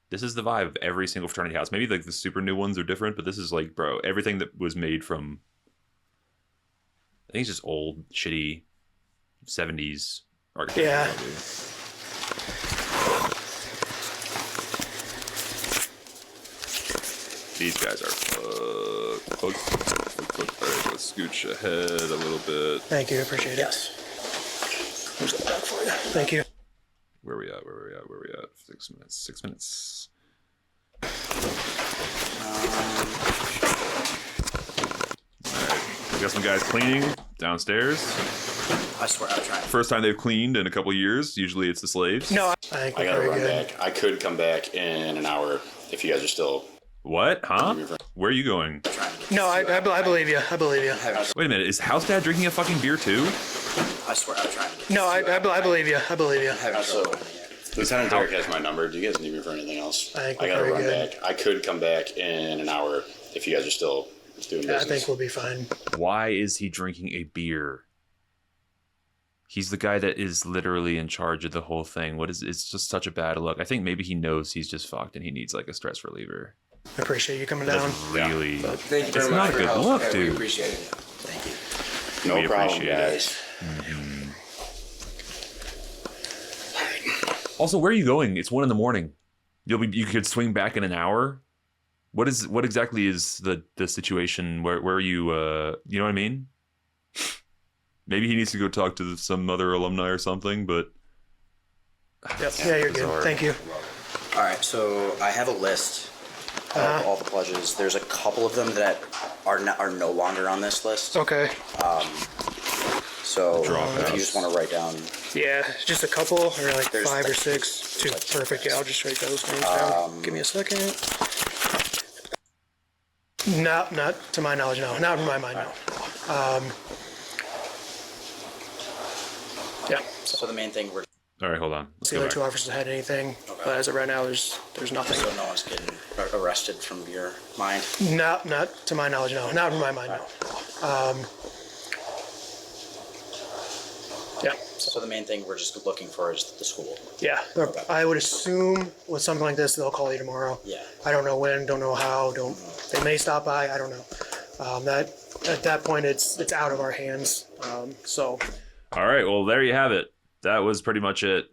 This is the vibe of every single fraternity house. Maybe like the super new ones are different, but this is like, bro, everything that was made from, I think it's just old shitty 70s architecture. Yeah. Probably. These guys are fucked. Alright, let's scooch ahead a little bit. Thank you. Appreciate it. Yes. Here's the back for you. Thank you. Where we at? 6 minutes. 6 minutes. Alright. We got some guys cleaning downstairs. I swear I'm trying. First time they've cleaned in a couple years. Usually it's the slaves. No, I think I we're gotta very run good. back. I could come back in an hour if you guys are still. What? Huh? Where are you going? No, I believe you. I believe you. Wait a minute. Is House Dad drinking a fucking beer too? I swear I'm trying. No, I believe you. I believe you. So, Lieutenant Derek has my number. Do you guys need me for anything else? I think we're gotta very run good. back. I could come back in an hour if you guys are still doing Yeah, I business. think we'll be fine. Why is he drinking a beer? He's the guy that is literally in charge of the whole thing. It's just such a bad look. I think maybe he knows he's just fucked and he needs like a stress reliever. I appreciate you coming down. That's really, Thank you very it's much not a for your good help. look, Yeah, we dude. appreciate it. Thank you. No We problem, appreciate it. guys. Also, where are you going? It's 1 a.m. You could swing back in an hour. What exactly is the situation? Where are you? You know what I mean? Maybe he needs to go talk to some other alumni or something. But Yep. Yeah, you're bizarre. good. Thank you. All right, so I have a list of all the pledges. There's a couple of them that are no longer on this list. Okay. So Dropouts. if you just want to write down, Yeah, just a couple, or like There's 5 or like- 6. Two. like- Perfect. Yeah, I'll just write those names down. Give me a second. No, not to my knowledge. No, not in my mind. No. Yeah. so the main thing we're all right, hold on. Let's The go other back. 2 officers had anything, but as of right now, there's nothing. so no one's getting arrested from your mind. No, not to my knowledge. No, not in my mind. No. Yeah. So the main thing we're just looking for is the school. Yeah. I would assume with something like this, they'll call you tomorrow. Yeah. I don't know when, don't know how, they may stop by, I don't know. At that point it's out of our hands. So All right, well there you have it. That was pretty much it.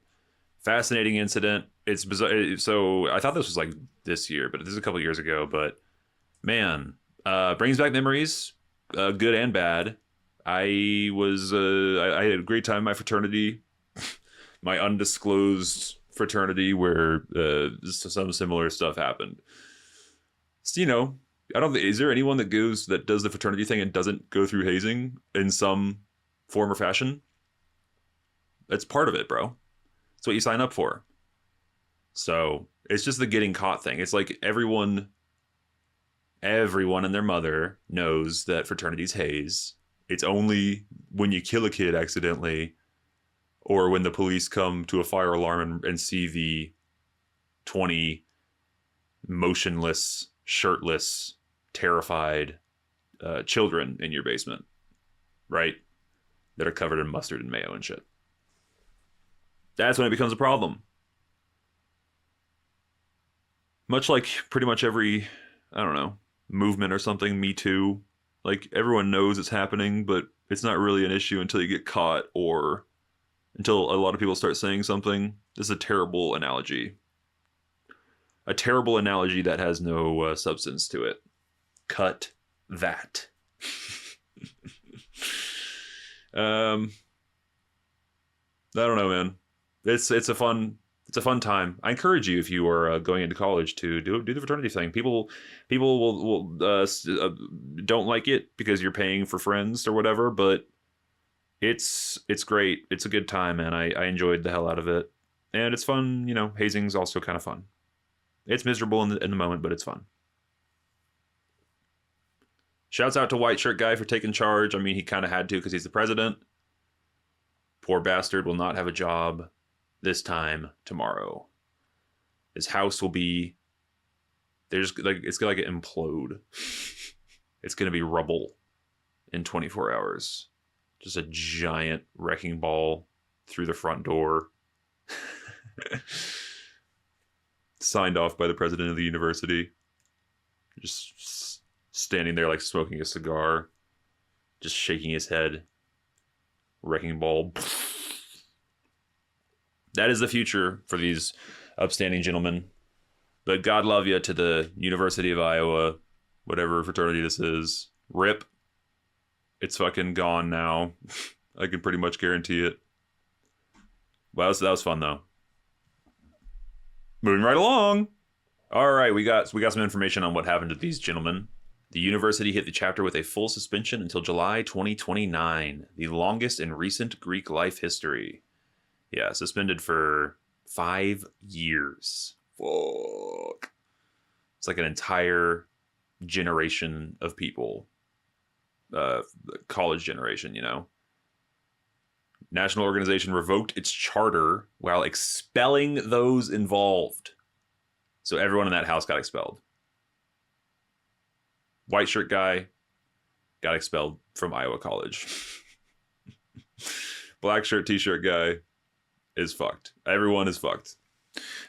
Fascinating incident. It's bizarre. So I thought this was like this year, but this is a couple years ago. But man, brings back memories, good and bad. I had a great time in my fraternity, my undisclosed fraternity, where some similar stuff happened. So, you know, I don't think, is there anyone that does the fraternity thing and doesn't go through hazing in some form or fashion? That's part of it, bro. It's what you sign up for. So it's just the getting caught thing. It's like everyone and their mother knows that fraternities haze. It's only when you kill a kid accidentally, or when the police come to a fire alarm and see the 20 motionless, shirtless, terrified children in your basement, right? That are covered in mustard and mayo and shit. That's when it becomes a problem. Much like pretty much every, I don't know, movement or something, Me Too. Like, everyone knows it's happening, but it's not really an issue until you get caught or until a lot of people start saying something. This is a terrible analogy. A terrible analogy that has no substance to it. Cut that. I don't know, man. It's a fun time. I encourage you, if you are going into college, to do the fraternity thing. People will don't like it because you're paying for friends or whatever, but it's great. It's a good time, man. I enjoyed the hell out of it, and it's fun. You know, hazing's also kind of fun. It's miserable in the moment, but it's fun. Shouts out to White Shirt Guy for taking charge. I mean, he kind of had to because he's the president. Poor bastard will not have a job this time tomorrow. His house will be... It's gonna implode. It's gonna be rubble in 24 hours. Just a giant wrecking ball through the front door. Signed off by the president of the university. Just standing there like smoking a cigar. Just shaking his head. Wrecking ball. That is the future for these upstanding gentlemen. But God love you to the University of Iowa. Whatever fraternity this is. RIP. It's fucking gone now. I can pretty much guarantee it. Well, that was fun though. Moving right along. All right, we got some information on what happened to these gentlemen. The university hit the chapter with a full suspension until July 2029, the longest in recent Greek life history. Yeah, suspended for 5 years. Fuck. It's like an entire generation of people. College generation, you know. National organization revoked its charter while expelling those involved. So everyone in that house got expelled. White shirt guy got expelled from Iowa College. Black shirt, t-shirt guy is fucked. Everyone is fucked.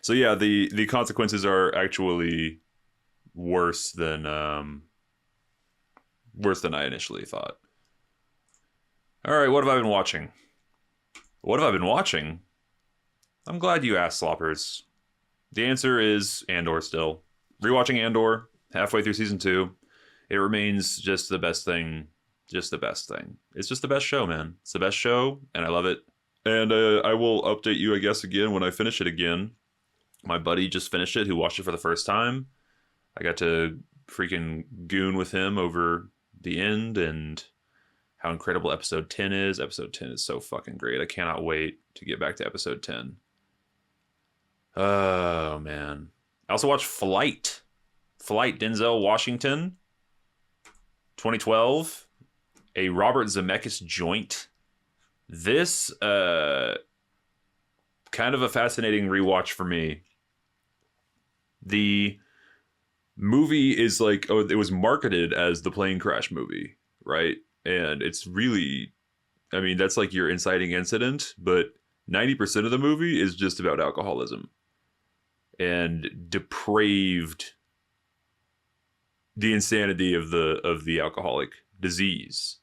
So yeah, the consequences are actually worse than I initially thought. All right, what have I been watching? What have I been watching? I'm glad you asked, Sloppers. The answer is Andor still. Rewatching Andor, halfway through season 2. It remains just the best thing. Just the best thing. It's just the best show, man. It's the best show, and I love it. And I will update you, I guess, again when I finish it again. My buddy just finished it, who watched it for the first time. I got to freaking goon with him over the end and how incredible episode 10 is. Episode 10 is so fucking great. I cannot wait to get back to episode 10. Oh, man. I also watched Flight. Flight, Denzel Washington. 2012. A Robert Zemeckis joint. This, kind of a fascinating rewatch for me. The movie is like, it was marketed as the plane crash movie, right? And it's really, I mean, that's like your inciting incident, but 90% of the movie is just about alcoholism and depraved, the insanity of the alcoholic disease.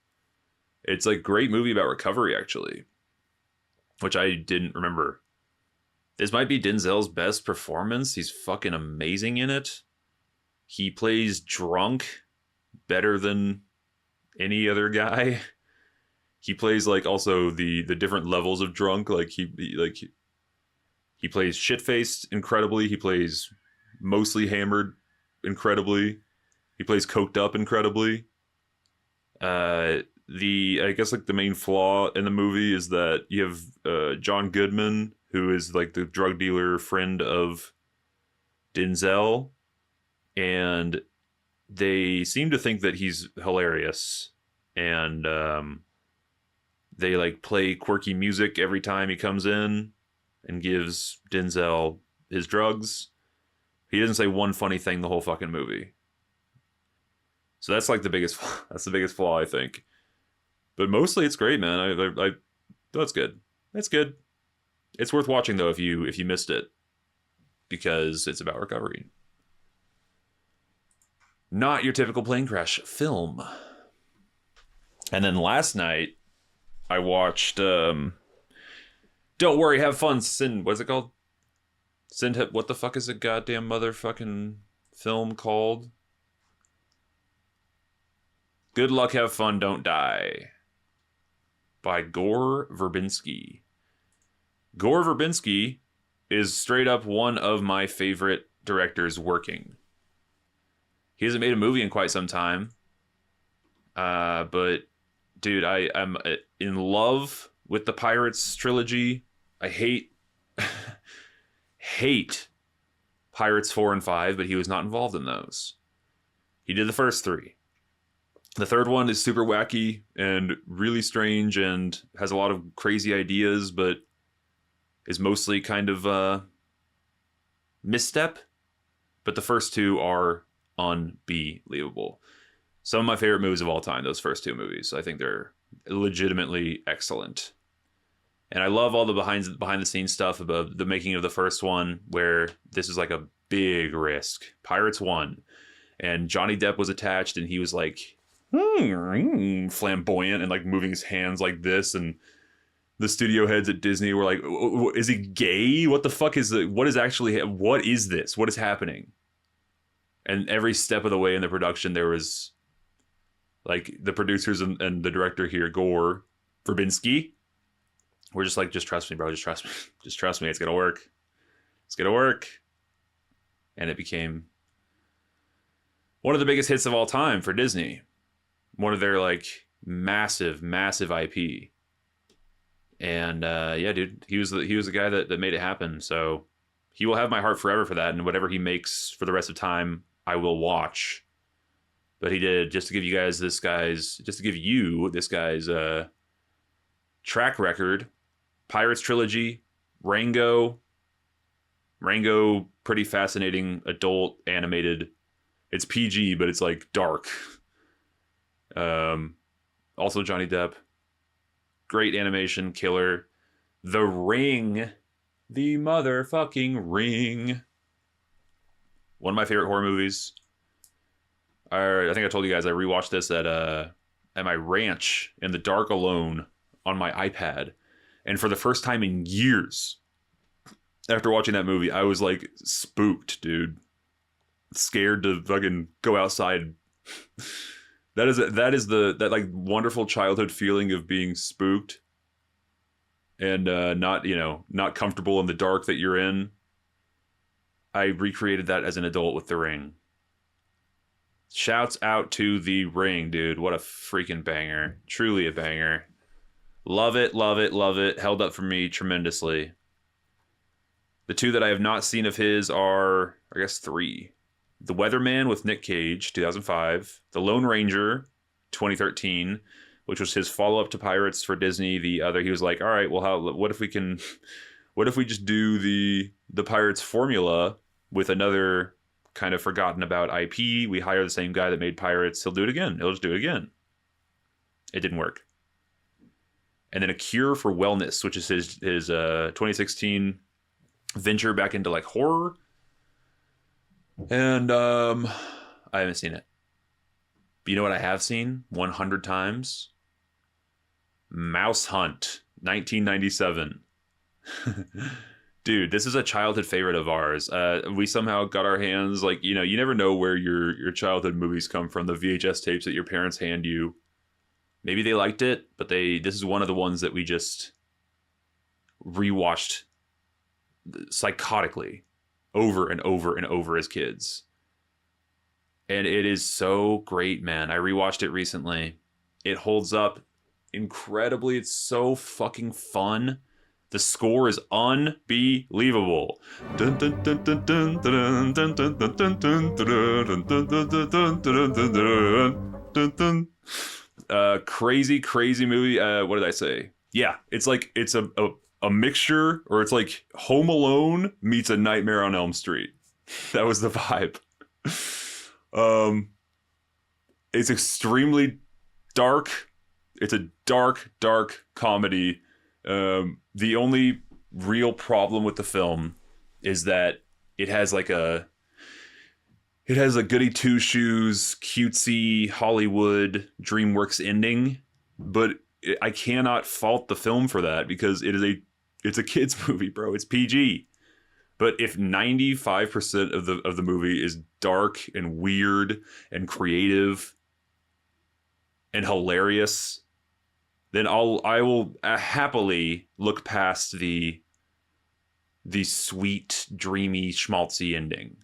It's like a great movie about recovery, actually, which I didn't remember. This might be Denzel's best performance. He's fucking amazing in it. He plays drunk better than any other guy. He plays like also the different levels of drunk. Like he plays shit-faced incredibly. He plays mostly hammered incredibly. He plays coked up incredibly. I guess like the main flaw in the movie is that you have John Goodman, who is like the drug dealer friend of Denzel, and they seem to think that he's hilarious, and they like play quirky music every time he comes in and gives Denzel his drugs. He doesn't say one funny thing the whole fucking movie. So that's like the biggest flaw, I think. But mostly it's great, man. That's good. That's good. It's worth watching though if you missed it, because it's about recovery. Not your typical plane crash film. And then last night I watched Don't Worry, Have Fun, what's it called? What the fuck is a goddamn motherfucking film called? Good Luck, Have Fun, Don't Die, by Gore Verbinski. Gore Verbinski is straight up one of my favorite directors working. He hasn't made a movie in quite some time. But, dude, I'm in love with the Pirates trilogy. I hate Pirates 4 and 5, but he was not involved in those. He did the first 3. The third one is super wacky and really strange and has a lot of crazy ideas, but is mostly kind of misstep. But the first 2 are unbelievable. Some of my favorite movies of all time, those first 2 movies. I think they're legitimately excellent. And I love all the behind the scenes stuff about the making of the first one, where this is like a big risk. Pirates 1. And Johnny Depp was attached, and he was like flamboyant and like moving his hands like this, and the studio heads at Disney were like, is he gay? What the fuck is it? What is this? What is happening? And every step of the way in the production, there was like the producers and the director here, Gore, Verbinski, were just like, just trust me, bro. Just trust me. Just trust me. It's going to work. It's going to work. And it became one of the biggest hits of all time for Disney. One of their like massive IP. And yeah, dude, he was the guy that made it happen. So he will have my heart forever for that. And whatever he makes for the rest of time, I will watch. But he did, just to give you this guy's track record. Pirates trilogy, Rango, pretty fascinating adult animated. It's PG, but it's like dark. Also Johnny Depp. Great animation, killer. The Ring. The motherfucking Ring. One of my favorite horror movies. I think I told you guys I rewatched this at my ranch in the dark alone on my iPad. And for the first time in years, after watching that movie, I was like spooked, dude. Scared to fucking go outside. That is that like wonderful childhood feeling of being spooked and not comfortable in the dark that you're in. I recreated that as an adult with The Ring. Shouts out to The Ring, dude. What a freaking banger. Truly a banger. Love it, love it, love it. Held up for me tremendously. The 2 that I have not seen of his are, I guess, 3. The Weatherman with Nick Cage, 2005. The Lone Ranger, 2013, which was his follow-up to Pirates for Disney. The other, he was like, all right, well, what if we just do the Pirates formula with another kind of forgotten about IP? We hire the same guy that made Pirates. He'll do it again. He'll just do it again. It didn't work. And then A Cure for Wellness, which is his 2016 venture back into like horror. And I haven't seen it. But you know what I have seen 100 times? Mouse Hunt, 1997. Dude, this is a childhood favorite of ours. We somehow got our hands, like, you never know where your childhood movies come from, the VHS tapes that your parents hand you. Maybe they liked it, but this is one of the ones that we just rewatched psychotically over and over and over as kids. And it is so great, man. I rewatched it recently. It holds up incredibly. It's so fucking fun. The score is unbelievable. Crazy movie. What did I say? Yeah, it's like it's a mixture, or it's like Home Alone meets A Nightmare on Elm Street. That was the vibe. It's extremely dark. It's a dark comedy. The only real problem with the film is that it has a goody two shoes, cutesy Hollywood DreamWorks ending, but I cannot fault the film for that because it's a kids movie, bro. It's PG. But if 95% of the movie is dark and weird and creative and hilarious, then I will happily look past the sweet, dreamy, schmaltzy ending.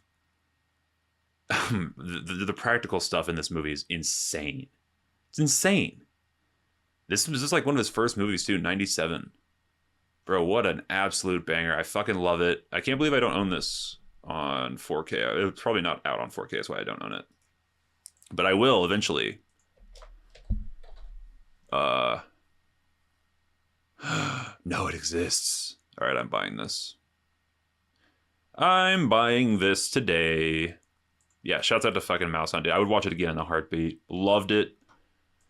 The practical stuff in this movie is insane. It's insane. This was just like one of his first movies too, 97. Bro, what an absolute banger. I fucking love it. I can't believe I don't own this on 4K. It's probably not out on 4K, that's why I don't own it. But I will eventually. No, it exists. All right, I'm buying this. I'm buying this today. Yeah, shouts out to fucking Mouse Hunt, dude. I would watch it again in a heartbeat. Loved it.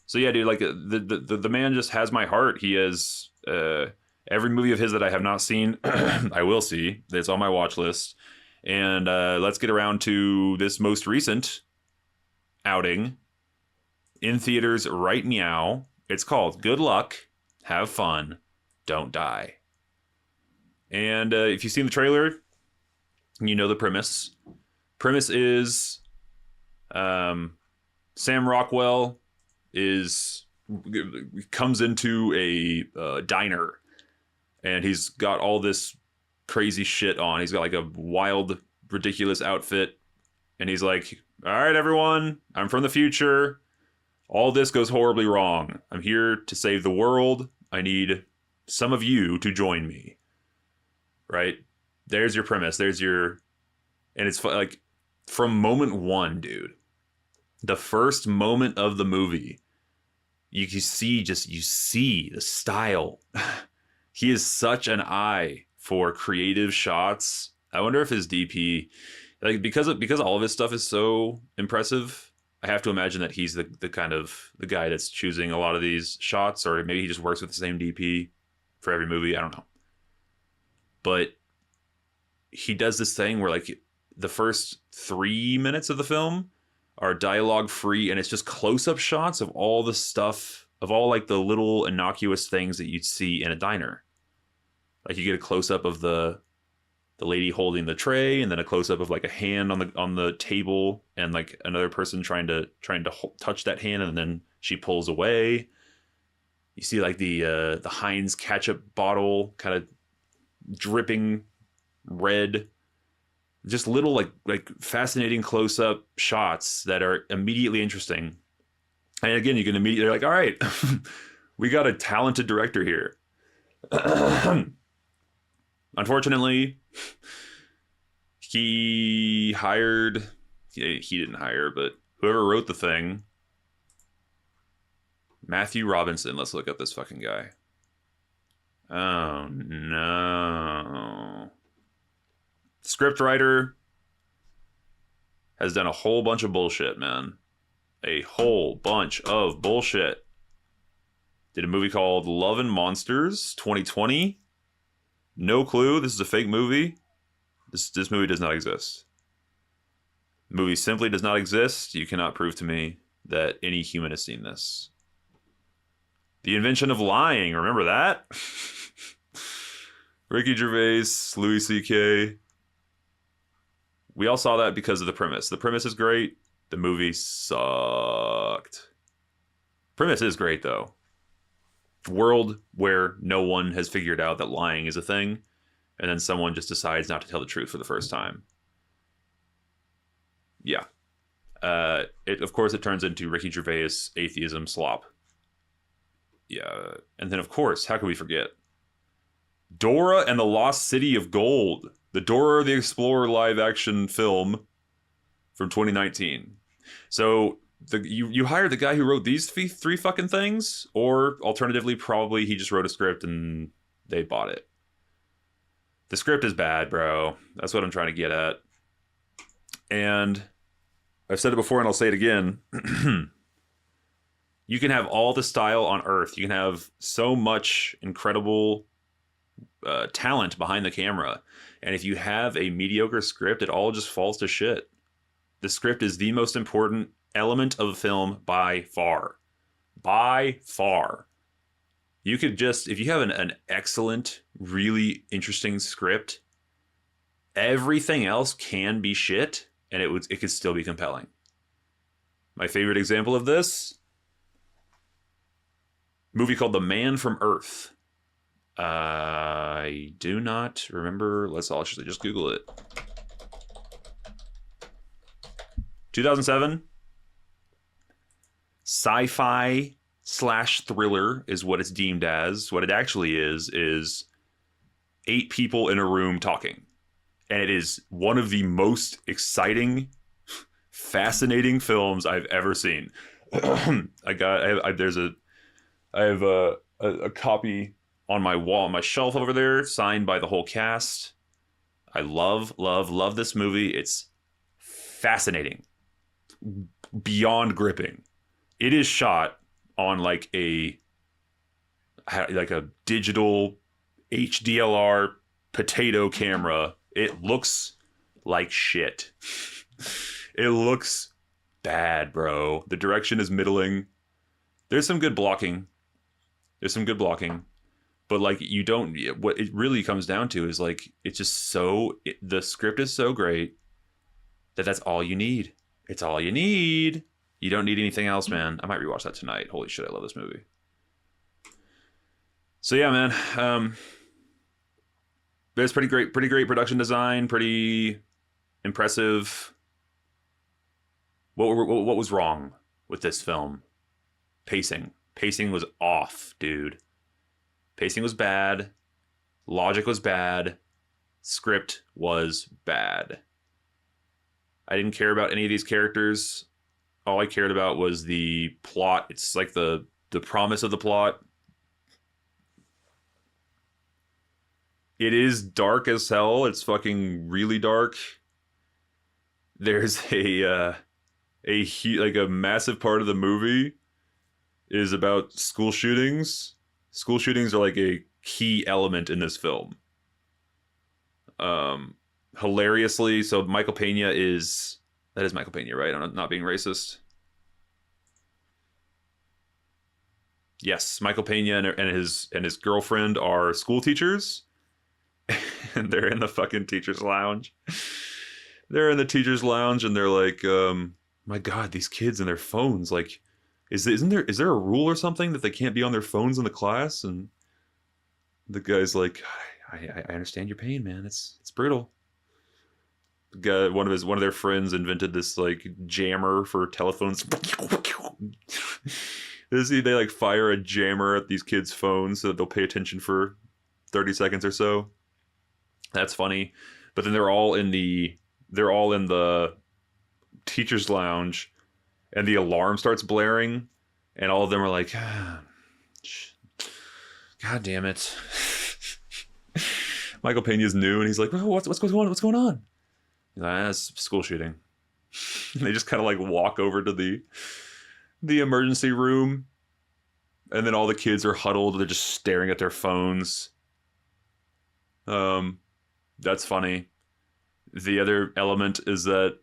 So yeah, dude, like the man just has my heart. He has every movie of his that I have not seen, I will see. It's on my watch list. And let's get around to this most recent outing in theaters right now. It's called Good Luck, Have Fun, Don't Die. And if you've seen the trailer, you know the premise. Premise is Sam Rockwell comes into a diner, and he's got all this crazy shit on. He's got like a wild, ridiculous outfit, and he's like, all right, everyone, I'm from the future. All this goes horribly wrong. I'm here to save the world. I need some of you to join me. Right? There's your premise. And it's like, from moment one, dude, the first moment of the movie, you see the style. He is such an eye for creative shots. I wonder if his DP, like, because all of his stuff is so impressive, I have to imagine that he's the guy that's choosing a lot of these shots, or maybe he just works with the same DP for every movie. I don't know. But he does this thing where, like, the first 3 minutes of the film are dialogue free, and it's just close-up shots of all the stuff, of all like the little innocuous things that you'd see in a diner. Like, you get a close-up of the lady holding the tray, and then a close-up of like a hand on the table, and like another person trying to touch that hand, and then she pulls away. You see like the Heinz ketchup bottle kind of dripping red. Just little like fascinating close-up shots that are immediately interesting. And again, you can immediately, like, all right, we got a talented director here. Unfortunately, he didn't hire, but whoever wrote the thing, Matthew Robinson. Let's look up this fucking guy. Oh no. Scriptwriter has done a whole bunch of bullshit, man. A whole bunch of bullshit. Did a movie called Love and Monsters 2020. No clue. This is a fake movie. This movie does not exist. The movie simply does not exist. You cannot prove to me that any human has seen this. The Invention of Lying. Remember that? Ricky Gervais, Louis C.K. We all saw that because of the premise. The premise is great. The movie sucked. Premise is great, though. World where no one has figured out that lying is a thing, and then someone just decides not to tell the truth for the first time. Yeah. Of course, it turns into Ricky Gervais atheism slop. Yeah. And then, of course, how can we forget? Dora and the Lost City of Gold. The Dora the Explorer live-action film from 2019. So you hired the guy who wrote these three fucking things, or alternatively, probably he just wrote a script and they bought it. The script is bad, bro. That's what I'm trying to get at. And I've said it before and I'll say it again. You can have all the style on Earth. You can have so much incredible talent behind the camera. And if you have a mediocre script, it all just falls to shit. The script is the most important element of the film by far. By far. You could just, if you have an excellent, really interesting script, everything else can be shit, and it could still be compelling. My favorite example of this, movie called The Man from Earth. I do not remember. Let's actually just Google it. 2007. Sci-fi / thriller is what it's deemed as. What it actually is 8 people in a room talking. And it is one of the most exciting, fascinating films I've ever seen. I have a copy on my wall, on my shelf over there, signed by the whole cast. I love this movie. It's fascinating, beyond gripping. It is shot on like a digital HDLR potato camera. It looks like shit. It looks bad, bro. The direction is middling. There's some good blocking. But like what it really comes down to is like, it's just the script is so great that's all you need. It's all you need. You don't need anything else, man. I might rewatch that tonight. Holy shit, I love this movie. So yeah, man. It's pretty great production design, pretty impressive. What was wrong with this film? Pacing was off, dude. Pacing was bad. Logic was bad. Script was bad. I didn't care about any of these characters. All I cared about was the plot. It's like the promise of the plot. It is dark as hell. It's fucking really dark. There's a massive part of the movie is about school shootings. School shootings are like a key element in this film. Hilariously, so Michael Pena is Michael Pena, right? I'm not being racist. Yes, Michael Pena and his girlfriend are school teachers, and they're in the fucking teachers' lounge. They're in the teachers' lounge, and they're like, "My God, these kids and their phones! Like, is there a rule or something that they can't be on their phones in the class?" And the guy's like, "I understand your pain, man. It's brutal." The guy, one of their friends invented this like jammer for telephones. They like fire a jammer at these kids' phones so that they'll pay attention for 30 seconds or so. That's funny. But then they're all in the teacher's lounge, and the alarm starts blaring, and all of them are like, "God damn it." Michael Pena's new, and he's like, "Oh, what's going on? What's going on?" He's like, "It's school shooting." And they just kind of like walk over to the emergency room, and then all the kids are huddled. They're just staring at their phones. That's funny. The other element is that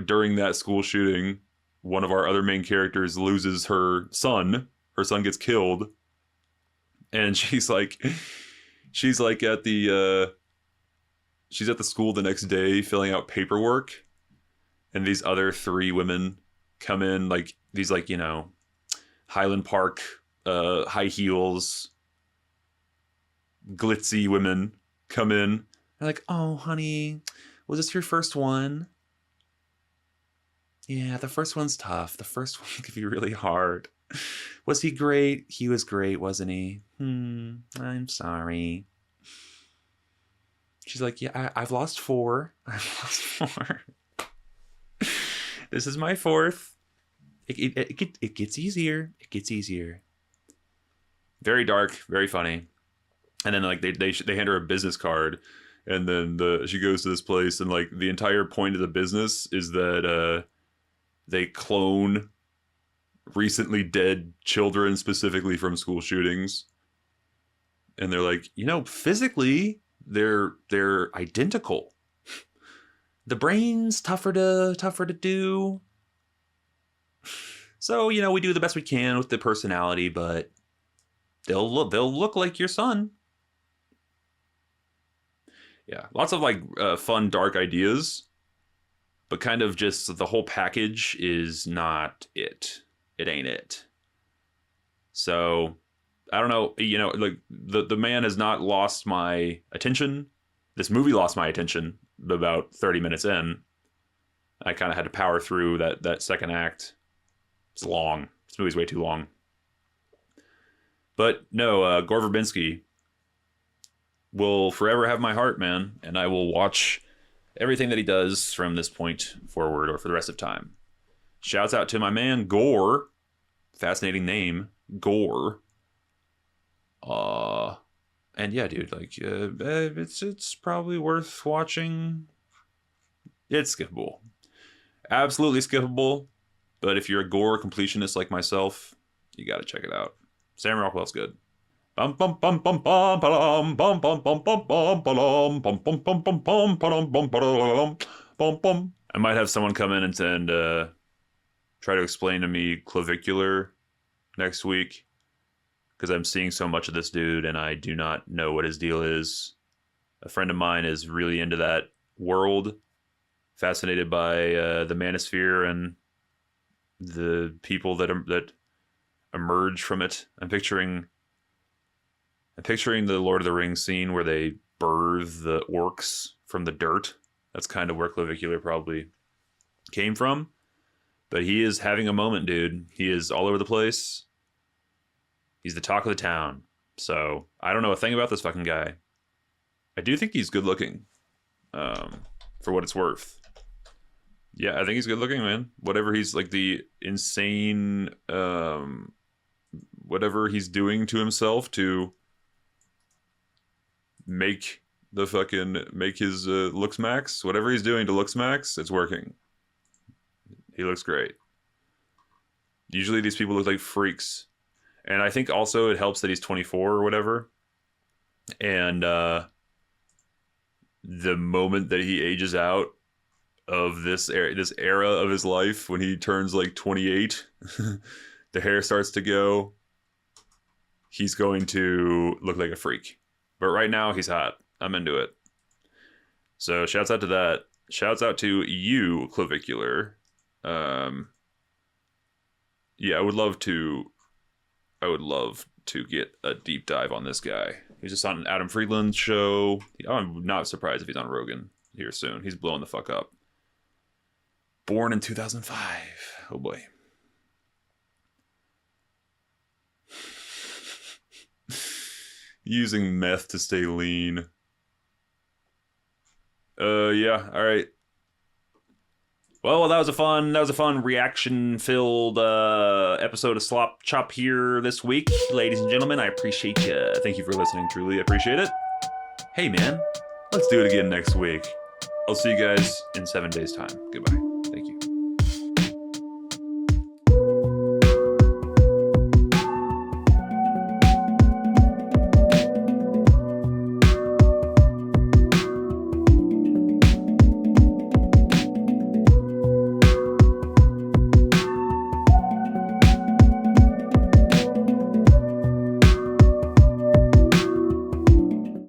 during that school shooting, one of our other main characters loses her son. Her son gets killed, and she's at the school the next day filling out paperwork, and these other three women come in, like these, like, you know, Highland Park high heels glitzy women come in. They're like, "Oh, honey, was this your first one?" "Yeah, the first one's tough. The first one could be really hard." "Was he great?" "He was great, wasn't he?" "I'm sorry." She's like, "Yeah, I've lost 4. I've lost 4. This is my 4th. It gets easier. It gets easier. Very dark, very funny. And then like they hand her a business card, and then she goes to this place, and like the entire point of the business is that they clone recently dead children specifically from school shootings. And they're like, you know, physically they're identical. The brain's tougher to do. So, you know, we do the best we can with the personality, but they'll look like your son. Yeah, lots of like fun, dark ideas, but kind of just the whole package is not it. It ain't it. So I don't know, you know, like the man has not lost my attention. This movie lost my attention about 30 minutes in. I kind of had to power through that second act. It's long. This movie's way too long. But no, Gore Verbinski will forever have my heart, man, and I will watch everything that he does from this point forward or for the rest of time. Shouts out to my man Gore. Fascinating name, Gore. And yeah, dude, like it's probably worth watching. It's skippable. Absolutely skippable. But if you're a Gore completionist like myself, you gotta check it out. Sam Rockwell's good. I might have someone come in and try to explain to me Clavicular next week, because I'm seeing so much of this dude and I do not know what his deal is. A friend of mine is really into that world, fascinated by the manosphere and the people that emerge from it. I'm picturing the Lord of the Rings scene where they birth the orcs from the dirt. That's kind of where Clavicular probably came from. But he is having a moment, dude. He is all over the place. He's the talk of the town. So I don't know a thing about this fucking guy. I do think he's good looking, for what it's worth. Yeah, I think he's good looking, man. Whatever he's like the insane, whatever he's doing to himself to make his looks max. Whatever he's doing to looks max, it's working. He looks great. Usually these people look like freaks. And I think also it helps that he's 24 or whatever. And the moment that he ages out of this era of his life, when he turns like 28, the hair starts to go. He's going to look like a freak. But right now he's hot. I'm into it. So shouts out to that. Shouts out to you, Clavicular. Yeah, I would love to get a deep dive on this guy. He's just on Adam Friedland's show. I'm not surprised if he's on Rogan here soon. He's blowing the fuck up. Born in 2005. Oh boy. Using meth to stay lean. Yeah, all right. Well, that was a fun reaction-filled episode of Slop Chop here this week, ladies and gentlemen. I appreciate you. Thank you for listening. Truly appreciate it. Hey, man, let's do it again next week. I'll see you guys in 7 days' time. Goodbye.